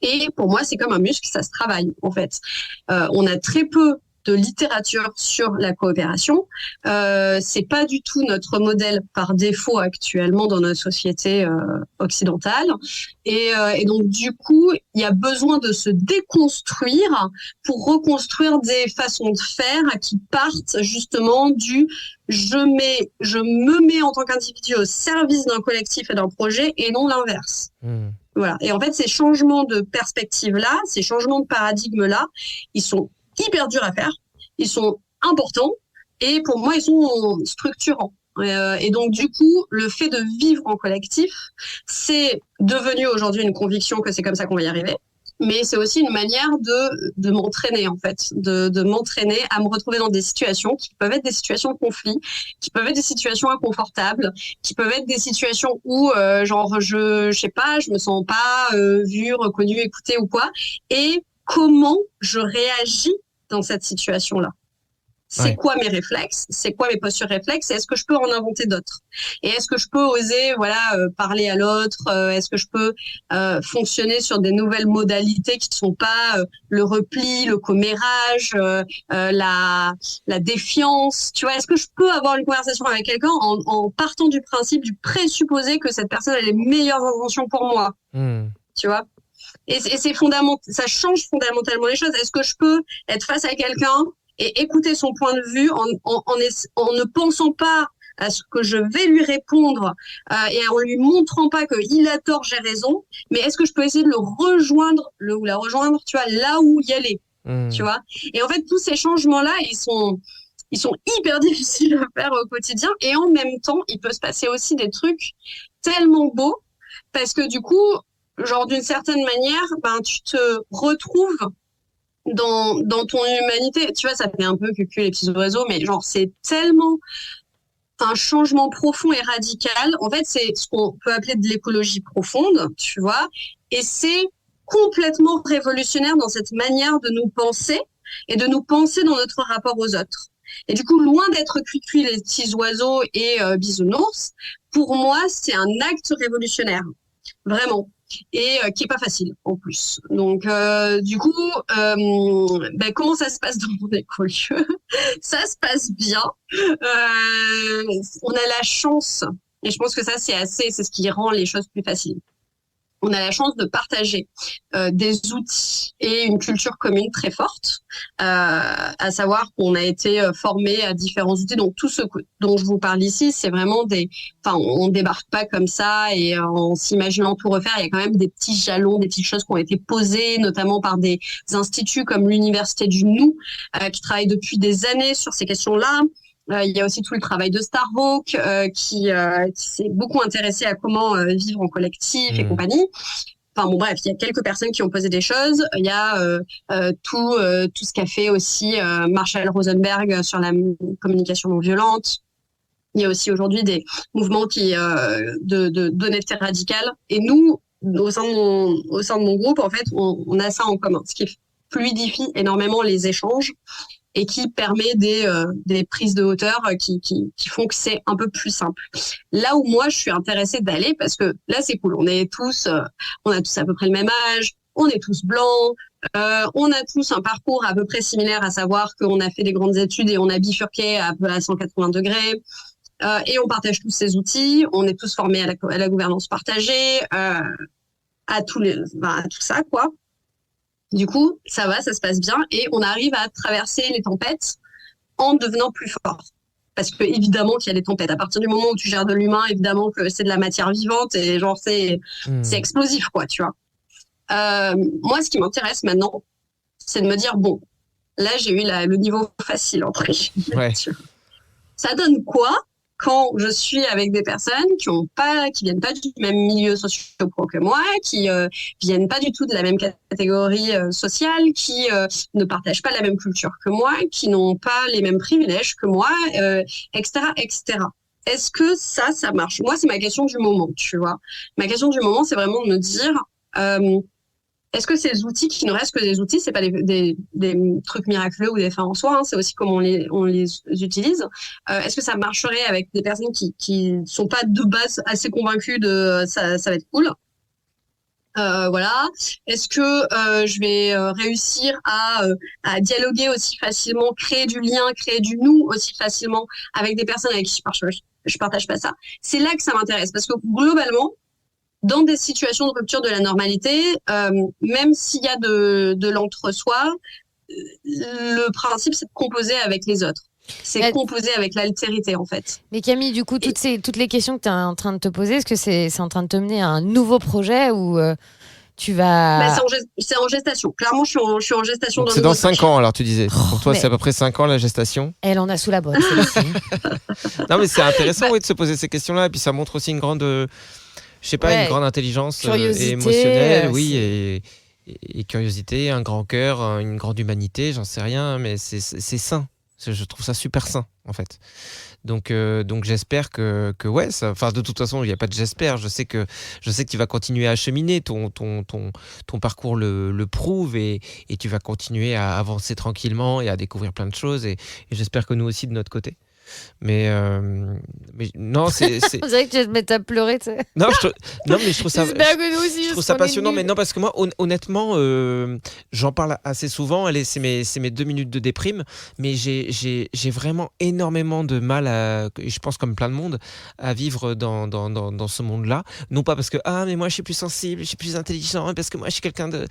Et pour moi, c'est comme un muscle, ça se travaille en fait. On a très peu de littérature sur la coopération. C'est pas du tout notre modèle par défaut actuellement dans notre société occidentale. Et donc du coup, il y a besoin de se déconstruire pour reconstruire des façons de faire qui partent justement du je me mets en tant qu'individu au service d'un collectif et d'un projet et non l'inverse. Voilà. Et en fait, ces changements de perspective-là, ces changements de paradigme-là, ils sont hyper durs à faire, ils sont importants et pour moi, ils sont structurants. Et donc, du coup, le fait de vivre en collectif, c'est devenu aujourd'hui une conviction que c'est comme ça qu'on va y arriver. Mais c'est aussi une manière de m'entraîner, en fait, de m'entraîner à me retrouver dans des situations qui peuvent être des situations de conflit, qui peuvent être des situations inconfortables, qui peuvent être des situations où, je sais pas, je me sens pas vue, reconnue, écoutée ou quoi. Et comment je réagis dans cette situation-là. C'est quoi mes réflexes? C'est quoi mes postures réflexes? Et est-ce que je peux en inventer d'autres? Et est-ce que je peux oser, parler à l'autre? Est-ce que je peux fonctionner sur des nouvelles modalités qui ne sont pas le repli, le commérage, la défiance? Tu vois, est-ce que je peux avoir une conversation avec quelqu'un en partant du principe, du présupposé que cette personne a les meilleures intentions pour moi? Tu vois? Et c'est fondamental, ça change fondamentalement les choses. Est-ce que je peux être face à quelqu'un et écouter son point de vue en ne pensant pas à ce que je vais lui répondre et en lui montrant pas qu'il a tort, j'ai raison, mais est-ce que je peux essayer de le rejoindre, ou la rejoindre, tu vois, là où il est, tu vois. Et en fait, tous ces changements-là, ils sont hyper difficiles à faire au quotidien et en même temps, il peut se passer aussi des trucs tellement beaux parce que du coup, genre d'une certaine manière, tu te retrouves dans ton humanité. Tu vois, ça fait un peu cucu les petits oiseaux, mais genre c'est tellement un changement profond et radical. En fait, c'est ce qu'on peut appeler de l'écologie profonde, tu vois, et c'est complètement révolutionnaire dans cette manière de nous penser et de nous penser dans notre rapport aux autres. Et du coup, loin d'être cucu les petits oiseaux et bisounours, pour moi, c'est un acte révolutionnaire. Vraiment. Et qui est pas facile en plus. Donc du coup, comment ça se passe dans mon écolieu? Ça se passe bien. On a la chance, et je pense que ça c'est ce qui rend les choses plus faciles. On a la chance de partager des outils et une culture commune très forte, à savoir qu'on a été formé à différents outils. Donc tout ce dont je vous parle ici, c'est vraiment on débarque pas comme ça et en s'imaginant tout refaire. Il y a quand même des petits jalons, des petites choses qui ont été posées, notamment par des instituts comme l'Université du Nou, qui travaillent depuis des années sur ces questions-là. Il y a aussi tout le travail de Starhawk qui s'est beaucoup intéressé à comment vivre en collectif et compagnie. Enfin bon bref, il y a quelques personnes qui ont posé des choses. Il y a tout ce qu'a fait aussi Marshall Rosenberg sur la communication non violente. Il y a aussi aujourd'hui des mouvements d'honnêteté radicale. Et nous, au sein de mon groupe, en fait, on a ça en commun, ce qui fluidifie énormément les échanges et qui permet des prises de hauteur qui font que c'est un peu plus simple. Là où moi, je suis intéressée d'aller, parce que là, c'est cool. On a tous à peu près le même âge, on est tous blancs, on a tous un parcours à peu près similaire, à savoir qu'on a fait des grandes études et on a bifurqué à 180 degrés. Et on partage tous ces outils, on est tous formés à la gouvernance partagée, à tout ça, quoi. Du coup, ça va, ça se passe bien et on arrive à traverser les tempêtes en devenant plus fort. Parce que évidemment qu'il y a des tempêtes. À partir du moment où tu gères de l'humain, évidemment que c'est de la matière vivante et genre c'est explosif, quoi, tu vois. Moi, ce qui m'intéresse maintenant, c'est de me dire bon, là j'ai eu le niveau facile en pré. Ouais. Ça donne quoi quand je suis avec des personnes qui viennent pas du même milieu socio-pro que moi, qui viennent pas du tout de la même catégorie sociale, qui ne partagent pas la même culture que moi, qui n'ont pas les mêmes privilèges que moi, etc., etc. Est-ce que ça marche? Moi, c'est ma question du moment, tu vois. Ma question du moment, c'est vraiment de me dire, est-ce que ces outils qui ne restent que des outils, c'est pas des trucs miraculeux ou des fins en soi, hein, c'est aussi comment on les utilise. Est-ce que ça marcherait avec des personnes qui sont pas de base assez convaincues de ça va être cool? Voilà. Est-ce que je vais réussir à dialoguer aussi facilement, créer du lien, créer du nous aussi facilement avec des personnes avec qui je partage pas ça. C'est là que ça m'intéresse parce que globalement, dans des situations de rupture de la normalité, même s'il y a de l'entre-soi, le principe c'est de composer avec les autres. C'est composer avec l'altérité en fait. Mais Camille, du coup, toutes les questions que tu es en train de te poser, est-ce que c'est en train de te mener à un nouveau projet ou tu vas... C'est en gestation. Clairement, je suis en gestation. Donc c'est dans 5 ans alors tu disais. Pour toi, c'est à peu près 5 ans la gestation. Elle en a sous la botte. Non mais c'est intéressant de se poser ces questions-là. Et puis ça montre aussi une grande, une grande intelligence émotionnelle, et curiosité, un grand cœur, une grande humanité, j'en sais rien, mais c'est sain. Je trouve ça super sain en fait. Donc j'espère que de toute façon il n'y a pas de j'espère. Je sais que tu vas continuer à cheminer, ton parcours le prouve et tu vas continuer à avancer tranquillement et à découvrir plein de choses et j'espère que nous aussi de notre côté. Mais non, c'est on dirait que tu vas te mettre à pleurer, tu sais. Non, mais je trouve ça je trouve ça passionnant, mais non, parce que moi honnêtement j'en parle assez souvent, c'est mes 2 minutes de déprime, mais j'ai vraiment énormément de mal je pense comme plein de monde à vivre dans ce monde-là, non pas parce que mais moi je suis plus sensible, je suis plus intelligent, parce que moi je suis quelqu'un de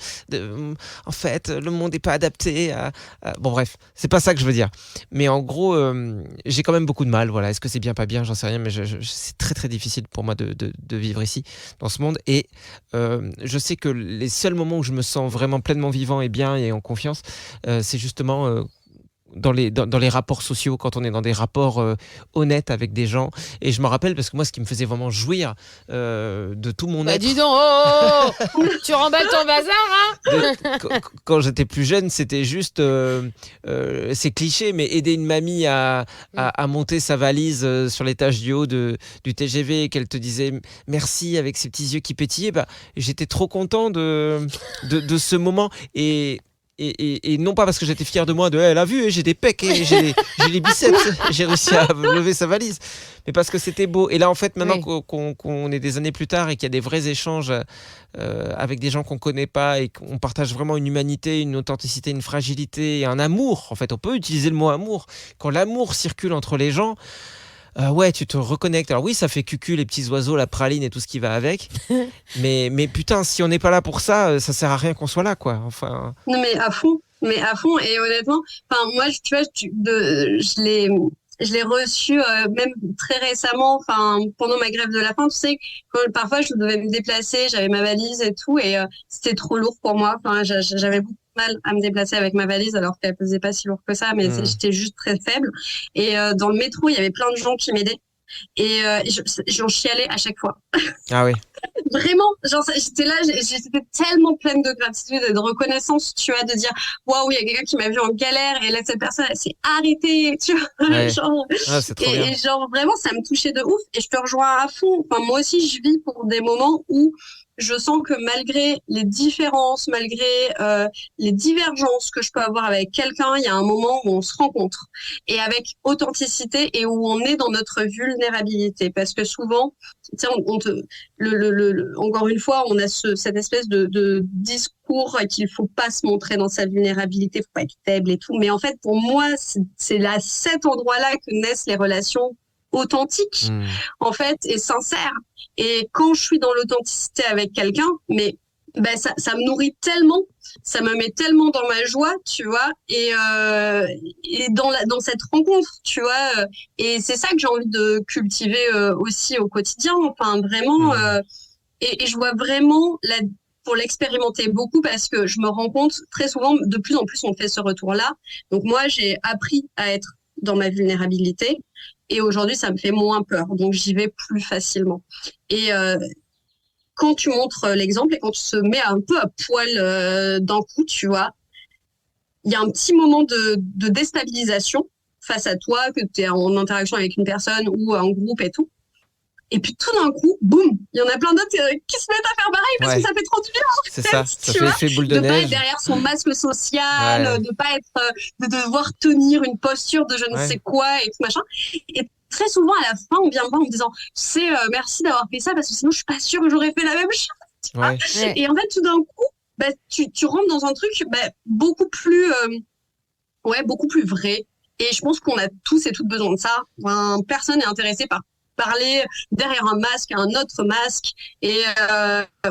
en fait le monde n'est pas adapté à... Bon bref, c'est pas ça que je veux dire, mais en gros j'ai quand même beaucoup de mal, voilà. Est-ce que c'est bien, pas bien, j'en sais rien, mais c'est très très difficile pour moi de vivre ici, dans ce monde. Et je sais que les seuls moments où je me sens vraiment pleinement vivant et bien et en confiance, c'est justement dans les rapports sociaux, quand on est dans des rapports honnêtes avec des gens. Et je me rappelle, parce que moi, ce qui me faisait vraiment jouir de tout mon être... dis donc, tu remballes ton bazar, hein. Quand j'étais plus jeune, c'était juste, c'est cliché, mais aider une mamie à monter sa valise sur l'étage du haut du TGV et qu'elle te disait merci avec ses petits yeux qui pétillaient, j'étais trop content de ce moment. Et non pas parce que j'étais fier de moi, elle a vu, j'ai des pecs et j'ai les biceps, j'ai réussi à lever sa valise, mais parce que c'était beau. Et là en fait maintenant qu'on est des années plus tard et qu'il y a des vrais échanges avec des gens qu'on connaît pas et qu'on partage vraiment une humanité, une authenticité, une fragilité et un amour, en fait on peut utiliser le mot amour, quand l'amour circule entre les gens, tu te reconnectes. Alors oui, ça fait cucu, les petits oiseaux, la praline et tout ce qui va avec. mais putain, si on n'est pas là pour ça, ça sert à rien qu'on soit là, quoi. Enfin. Non, mais à fond. Et honnêtement, moi, tu vois, je l'ai reçu même très récemment, pendant ma grève de la faim. Tu sais, quand parfois je devais me déplacer, j'avais ma valise et tout, et c'était trop lourd pour moi. J'avais beaucoup de mal à me déplacer avec ma valise, alors qu'elle pesait pas si lourd que ça, mais j'étais juste très faible. Et dans le métro, il y avait plein de gens qui m'aidaient. Et j'en chialais à chaque fois. Ah oui. Vraiment, j'étais là, j'étais tellement pleine de gratitude et de reconnaissance, tu vois, de dire waouh, il y a quelqu'un qui m'a vu en galère et là cette personne elle s'est arrêtée, tu vois. Ouais. C'est trop bien. Et genre vraiment ça me touchait de ouf et je te rejoins à fond. Moi aussi je vis pour des moments où je sens que malgré les différences, malgré les divergences que je peux avoir avec quelqu'un, il y a un moment où on se rencontre et avec authenticité et où on est dans notre vulnérabilité. Parce que souvent, tu sais, encore une fois, on a cette espèce de discours qu'il faut pas se montrer dans sa vulnérabilité, faut pas être faible et tout. Mais en fait, pour moi, c'est à cet endroit-là que naissent les relations authentiques, en fait, et sincères. Et quand je suis dans l'authenticité avec quelqu'un, mais ça me nourrit tellement, ça me met tellement dans ma joie, tu vois, et dans cette rencontre, tu vois, et c'est ça que j'ai envie de cultiver aussi au quotidien, vraiment, et je vois vraiment pour l'expérimenter beaucoup parce que je me rends compte très souvent, de plus en plus, on fait ce retour-là. Donc moi, j'ai appris à être dans ma vulnérabilité. Et aujourd'hui, ça me fait moins peur. Donc, j'y vais plus facilement. Et quand tu montres l'exemple et quand tu te mets un peu à poil d'un coup, tu vois, il y a un petit moment de déstabilisation face à toi, que tu es en interaction avec une personne ou un groupe et tout. Et puis tout d'un coup, boum, il y en a plein d'autres qui se mettent à faire pareil parce que ça fait trop du bien. C'est ça, ça fait effet boule de neige. De pas être derrière son masque social, de pas être, de devoir tenir une posture de je ne sais quoi et tout machin. Et très souvent à la fin, on vient me voir en me disant, merci d'avoir fait ça parce que sinon je suis pas sûre que j'aurais fait la même chose. Ouais. Et en fait, tout d'un coup, tu rentres dans un truc beaucoup plus, beaucoup plus vrai. Et je pense qu'on a tous et toutes besoin de ça. Personne n'est intéressé par parler derrière un masque, un autre masque. Et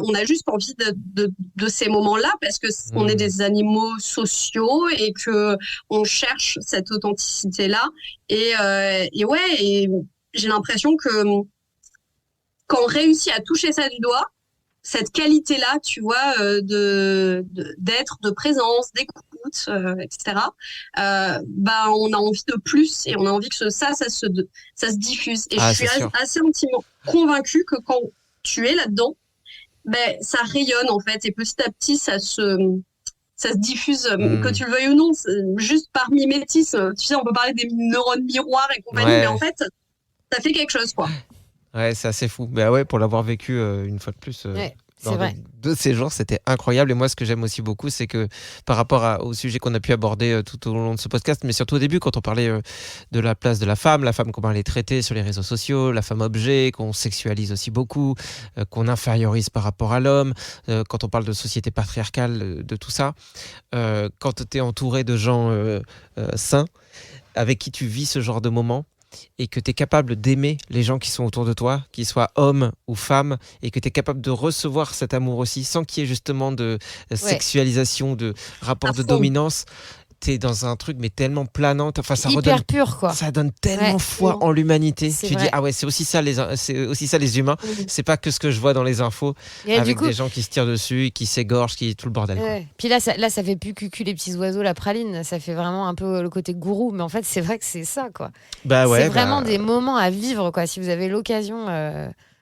on a juste envie de ces moments-là parce que on est des animaux sociaux et que on cherche cette authenticité-là. Et j'ai l'impression que quand on réussit à toucher ça du doigt, cette qualité-là, tu vois, d'être, de présence, d'écoute, etc. On a envie de plus et on a envie que ça se diffuse. Et je suis assez intimement convaincue que quand tu es là-dedans, ça rayonne en fait et petit à petit ça se diffuse, que tu le veuilles ou non, juste par mimétisme. Tu sais, on peut parler des neurones miroirs et compagnie, mais en fait, ça fait quelque chose, quoi. Ouais, c'est assez fou. Bah ouais, pour l'avoir vécu une fois de plus lors de ces jours, c'était incroyable. Et moi, ce que j'aime aussi beaucoup, c'est que par rapport au sujet qu'on a pu aborder tout au long de ce podcast, mais surtout au début, quand on parlait de la place de la femme comment elle est traitée sur les réseaux sociaux, la femme objet, qu'on sexualise aussi beaucoup, qu'on infériorise par rapport à l'homme, quand on parle de société patriarcale, de tout ça, quand tu es entouré de gens sains, avec qui tu vis ce genre de moments, et que tu es capable d'aimer les gens qui sont autour de toi, qu'ils soient hommes ou femmes, et que tu es capable de recevoir cet amour aussi, sans qu'il y ait justement de sexualisation, de rapport de dominance. T'es dans un truc mais tellement planant, enfin ça hyper pur, quoi. Ça donne tellement foi en l'humanité. Tu dis c'est aussi ça les humains. C'est pas que ce que je vois dans les infos avec des gens qui se tirent dessus, qui s'égorgent, qui tout le bordel. Puis là ça fait plus cucu les petits oiseaux, la praline, ça fait vraiment un peu le côté gourou, mais en fait c'est vrai que c'est ça, quoi. C'est vraiment des moments à vivre, quoi. Si vous avez l'occasion.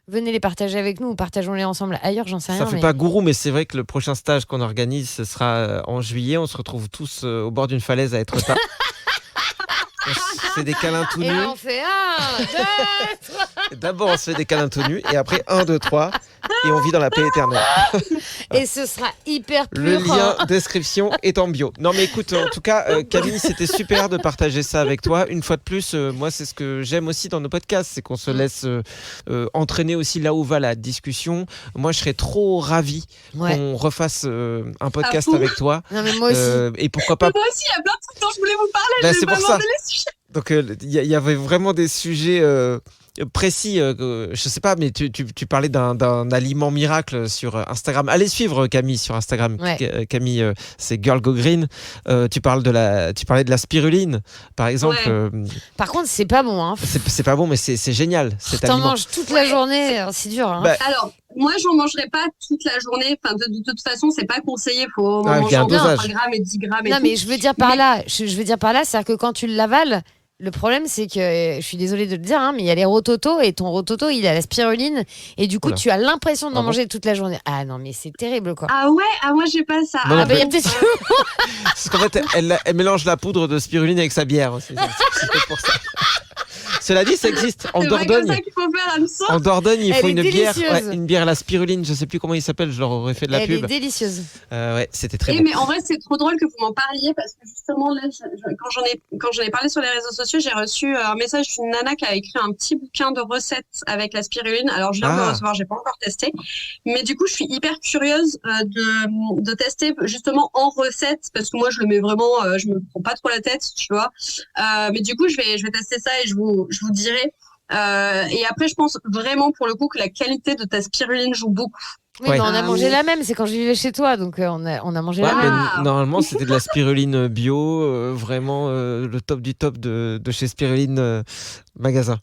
Venez les partager avec nous ou partageons-les ensemble ailleurs, j'en sais rien. Ça fait pas gourou, mais c'est vrai que le prochain stage qu'on organise, ce sera en juillet. On se retrouve tous au bord d'une falaise à être tard. On se fait des câlins tout nus. Et on fait 1, 2, 3. D'abord, on se fait des câlins tout nus. Et après, 1, 2, 3. Et on vit dans la paix éternelle. Et ce sera hyper pur. Le lien description est en bio. Non, mais écoute, en tout cas, Camille, c'était super de partager ça avec toi. Une fois de plus, moi, c'est ce que j'aime aussi dans nos podcasts, c'est qu'on se laisse entraîner aussi là où va la discussion. Moi, je serais trop ravi qu'on refasse un podcast avec toi. Non, mais moi aussi. Et pourquoi pas. Moi aussi, il y a plein de trucs dont je voulais vous parler. C'est pour ça. Les sujets. Donc, il y avait vraiment des sujets précis, je sais pas, mais tu parlais d'un aliment miracle sur Instagram. Allez suivre Camille sur Instagram. Camille, c'est Girl Go Green. Tu parlais de la spiruline, par exemple. Par contre, c'est pas bon. Hein. C'est pas bon, mais c'est génial. T'en manges toute la journée, c'est dur. Hein. Alors, moi, j'en mangerai pas toute la journée. Enfin, de toute façon, c'est pas conseillé. Faut manger entre 3 grammes et 10 grammes. Non, mais je veux dire par là, c'est-à-dire que quand tu l'avales. Le problème, c'est que, je suis désolée de le dire, mais il y a les rototos et ton rototo, il a la spiruline et du coup, tu as l'impression d'en manger toute la journée. Ah non, mais c'est terrible, quoi. Ah ouais, moi, j'ai pas ça. Il y a peut-être parce qu'en fait, elle mélange la poudre de spiruline avec sa bière. C'est peut-être pour ça. Cela dit, ça existe en Dordogne. C'est ça qu'il faut faire, Anne-Sophie. En Dordogne, il faut une bière, une bière à la spiruline. Je sais plus comment il s'appelle. Je leur aurais fait de la pub. Elle est délicieuse. C'était très bon. Mais en vrai, c'est trop drôle que vous m'en parliez parce que justement, là, quand j'en ai parlé sur les réseaux sociaux, j'ai reçu un message d'une nana qui a écrit un petit bouquin de recettes avec la spiruline. Alors, je viens de le recevoir, j'ai pas encore testé. Mais du coup, je suis hyper curieuse de tester justement en recette parce que moi, je le mets vraiment, je me prends pas trop la tête, tu vois. Mais du coup, je vais tester ça et je vous dirai. Et après, je pense vraiment pour le coup que la qualité de ta spiruline joue beaucoup. Oui, mais on a mangé la même, c'est quand je vivais chez toi, donc on a mangé la même. Mais normalement, c'était de la spiruline bio, vraiment le top du top de chez Spiruline Magasin.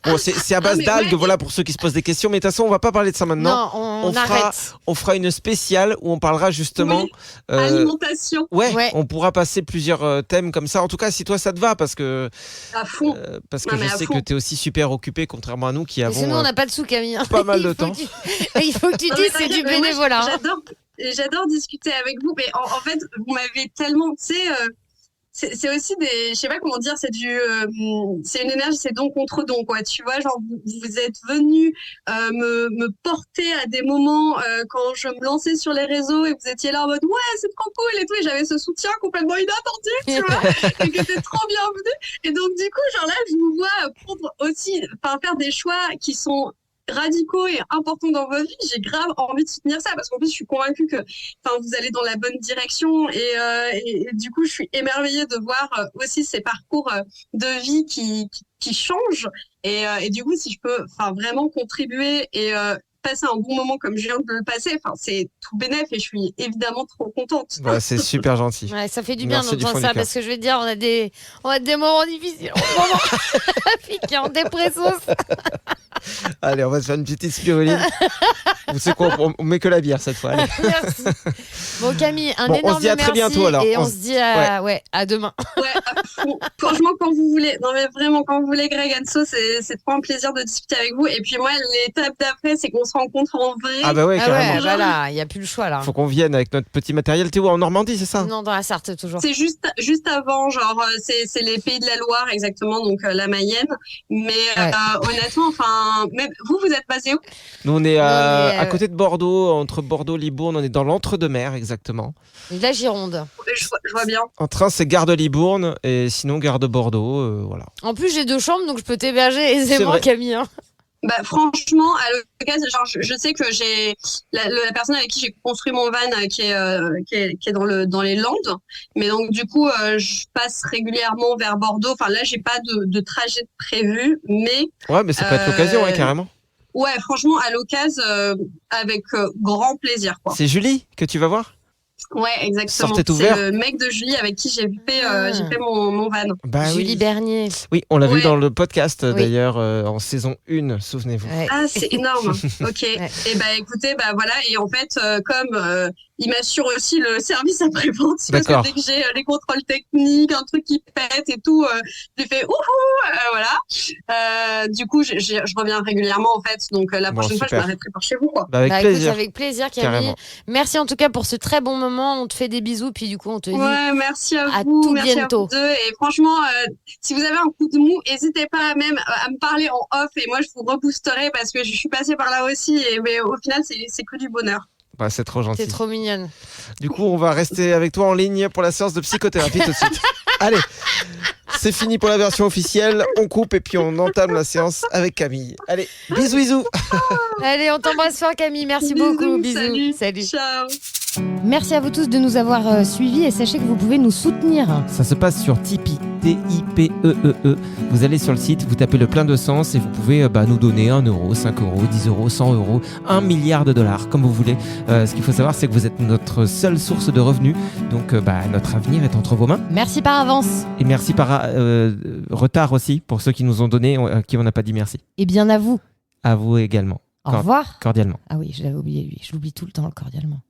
Bon, c'est à base d'algues, voilà, pour ceux qui se posent des questions. Mais de toute façon, on va pas parler de ça maintenant. Non, on arrête. On fera une spéciale où on parlera justement alimentation. Ouais, on pourra passer plusieurs thèmes comme ça. En tout cas, si toi ça te va, parce que à fond. Parce que je sais que tu es aussi super occupé, contrairement à nous qui avons. Sinon, on n'a pas de sous, Camille. Pas mal de temps. Il faut que tu dises c'est du bénévolat. J'adore discuter avec vous, mais en fait, vous m'avez tellement, tu sais. C'est aussi je sais pas comment dire, c'est une énergie, c'est don contre don, quoi. Tu vois, genre, vous êtes venus me porter à des moments quand je me lançais sur les réseaux et vous étiez là en mode, ouais, c'est trop cool et tout, et j'avais ce soutien complètement inattendu, tu vois, et qui était trop bienvenu. Et donc, du coup, genre là, je vous vois faire des choix qui sont radicaux et importants dans votre vie, j'ai grave envie de soutenir ça parce qu'en plus, je suis convaincue que vous allez dans la bonne direction et du coup, je suis émerveillée de voir aussi ces parcours de vie qui changent et du coup, si je peux vraiment contribuer et passer un bon moment comme je viens de le passer, c'est tout bénef et je suis évidemment trop contente. Bah, c'est super gentil. Ouais, ça fait du bien Merci du d'entendre fond ça du cœur. parce que je vais te dire, on a des moments difficiles en ce moment. La fille qui est en dépressos. Allez, on va se faire une petite spiruline. Vous savez quoi, on met que la bière cette fois. Allez. Merci. Bon Camille, un Bon, on énorme se dit à très merci bientôt, alors. et on On se dit à demain. Ouais, à fond. Franchement, quand vous voulez. Non, mais vraiment, quand vous voulez, Greg Anso, c'est trop un plaisir de discuter avec vous. Et puis moi, l'étape d'après, c'est qu'on se rencontre en vrai. Ah bah ouais, Ah carrément. ouais, bah là, il n'y a plus le choix là. Faut qu'on vienne avec notre petit matériel. T'es où, en Normandie, c'est ça? Non, dans la Sarthe toujours. C'est juste avant, genre, c'est les Pays de la Loire, exactement, donc la Mayenne. Mais Ouais. honnêtement, même vous êtes basé où? Nous, on est Non, mais, à côté de Bordeaux, entre Bordeaux et Libourne. On est dans l'entre-deux-mer, exactement. Et la Gironde. Je vois bien. En train, c'est gare de Libourne et sinon gare de Bordeaux. Voilà. En plus, j'ai 2 chambres, donc je peux t'héberger aisément, vrai. Camille. Hein. Bah, franchement, à l'occasion, genre, je sais que j'ai la personne avec qui j'ai construit mon van qui est dans les Landes, mais donc du coup je passe régulièrement vers Bordeaux. Enfin là, j'ai pas de trajet prévu, mais Ouais, mais ça peut être l'occasion, ouais, carrément. ouais, franchement, à l'occasion, avec grand plaisir, quoi. C'est Julie que tu vas voir? Ouais, exactement. Sortez tout C'est vert. le mec de Julie avec qui j'ai fait mon van. Bah Julie oui. Bernier. Oui, on l'a vu Ouais. dans le podcast Oui. d'ailleurs en saison 1, souvenez-vous. Ouais. Ah, c'est énorme. Ok. Ouais. Et bah écoutez, bah voilà. Et en fait, comme il m'assure aussi le service après-vente, parce D'accord. que dès que j'ai les contrôles techniques, un truc qui pète et tout, je lui fais ouhou, voilà. Du coup, je reviens régulièrement en fait. Donc la Bon, prochaine fois, je super. m'arrêterai par chez vous, quoi. Bah, avec Bah, écoute, plaisir. avec plaisir, Camille. Carrément. Merci en tout cas pour ce très bon moment. On te fait des bisous, puis du coup, on te dit Ouais, merci à à vous, tout merci bientôt. à vous deux. Et franchement, si vous avez un coup de mou, n'hésitez pas même à me parler en off et moi je vous reboosterai parce que je suis passée par là aussi. Mais au final, c'est que du bonheur. Bah, c'est trop gentil. t'es trop mignonne. Du coup, on va rester avec toi en ligne pour la séance de psychothérapie tout de suite. Allez, c'est fini pour la version officielle. On coupe et puis on entame la séance avec Camille. Allez, bisous, bisous. Allez, on t'embrasse fort, Camille. Merci beaucoup. Bisous. Salut. Ciao. Merci à vous tous de nous avoir suivis et sachez que vous pouvez nous soutenir. Ça se passe sur Tipeee, T-I-P-E-E-E. Vous allez sur le site, vous tapez le plein de sens et vous pouvez nous donner 1 euro, 5 euros, 10 euros, 100 euros, 1 milliard de dollars, comme vous voulez. Ce qu'il faut savoir, c'est que vous êtes notre seule source de revenus. Donc, notre avenir est entre vos mains. Merci par avance. Et merci par retard aussi pour ceux qui nous ont donné, à qui on n'a pas dit merci. Et bien à vous. À vous également. Au revoir. Cordialement. Ah oui, je l'avais oublié lui. Je l'oublie tout le temps, cordialement.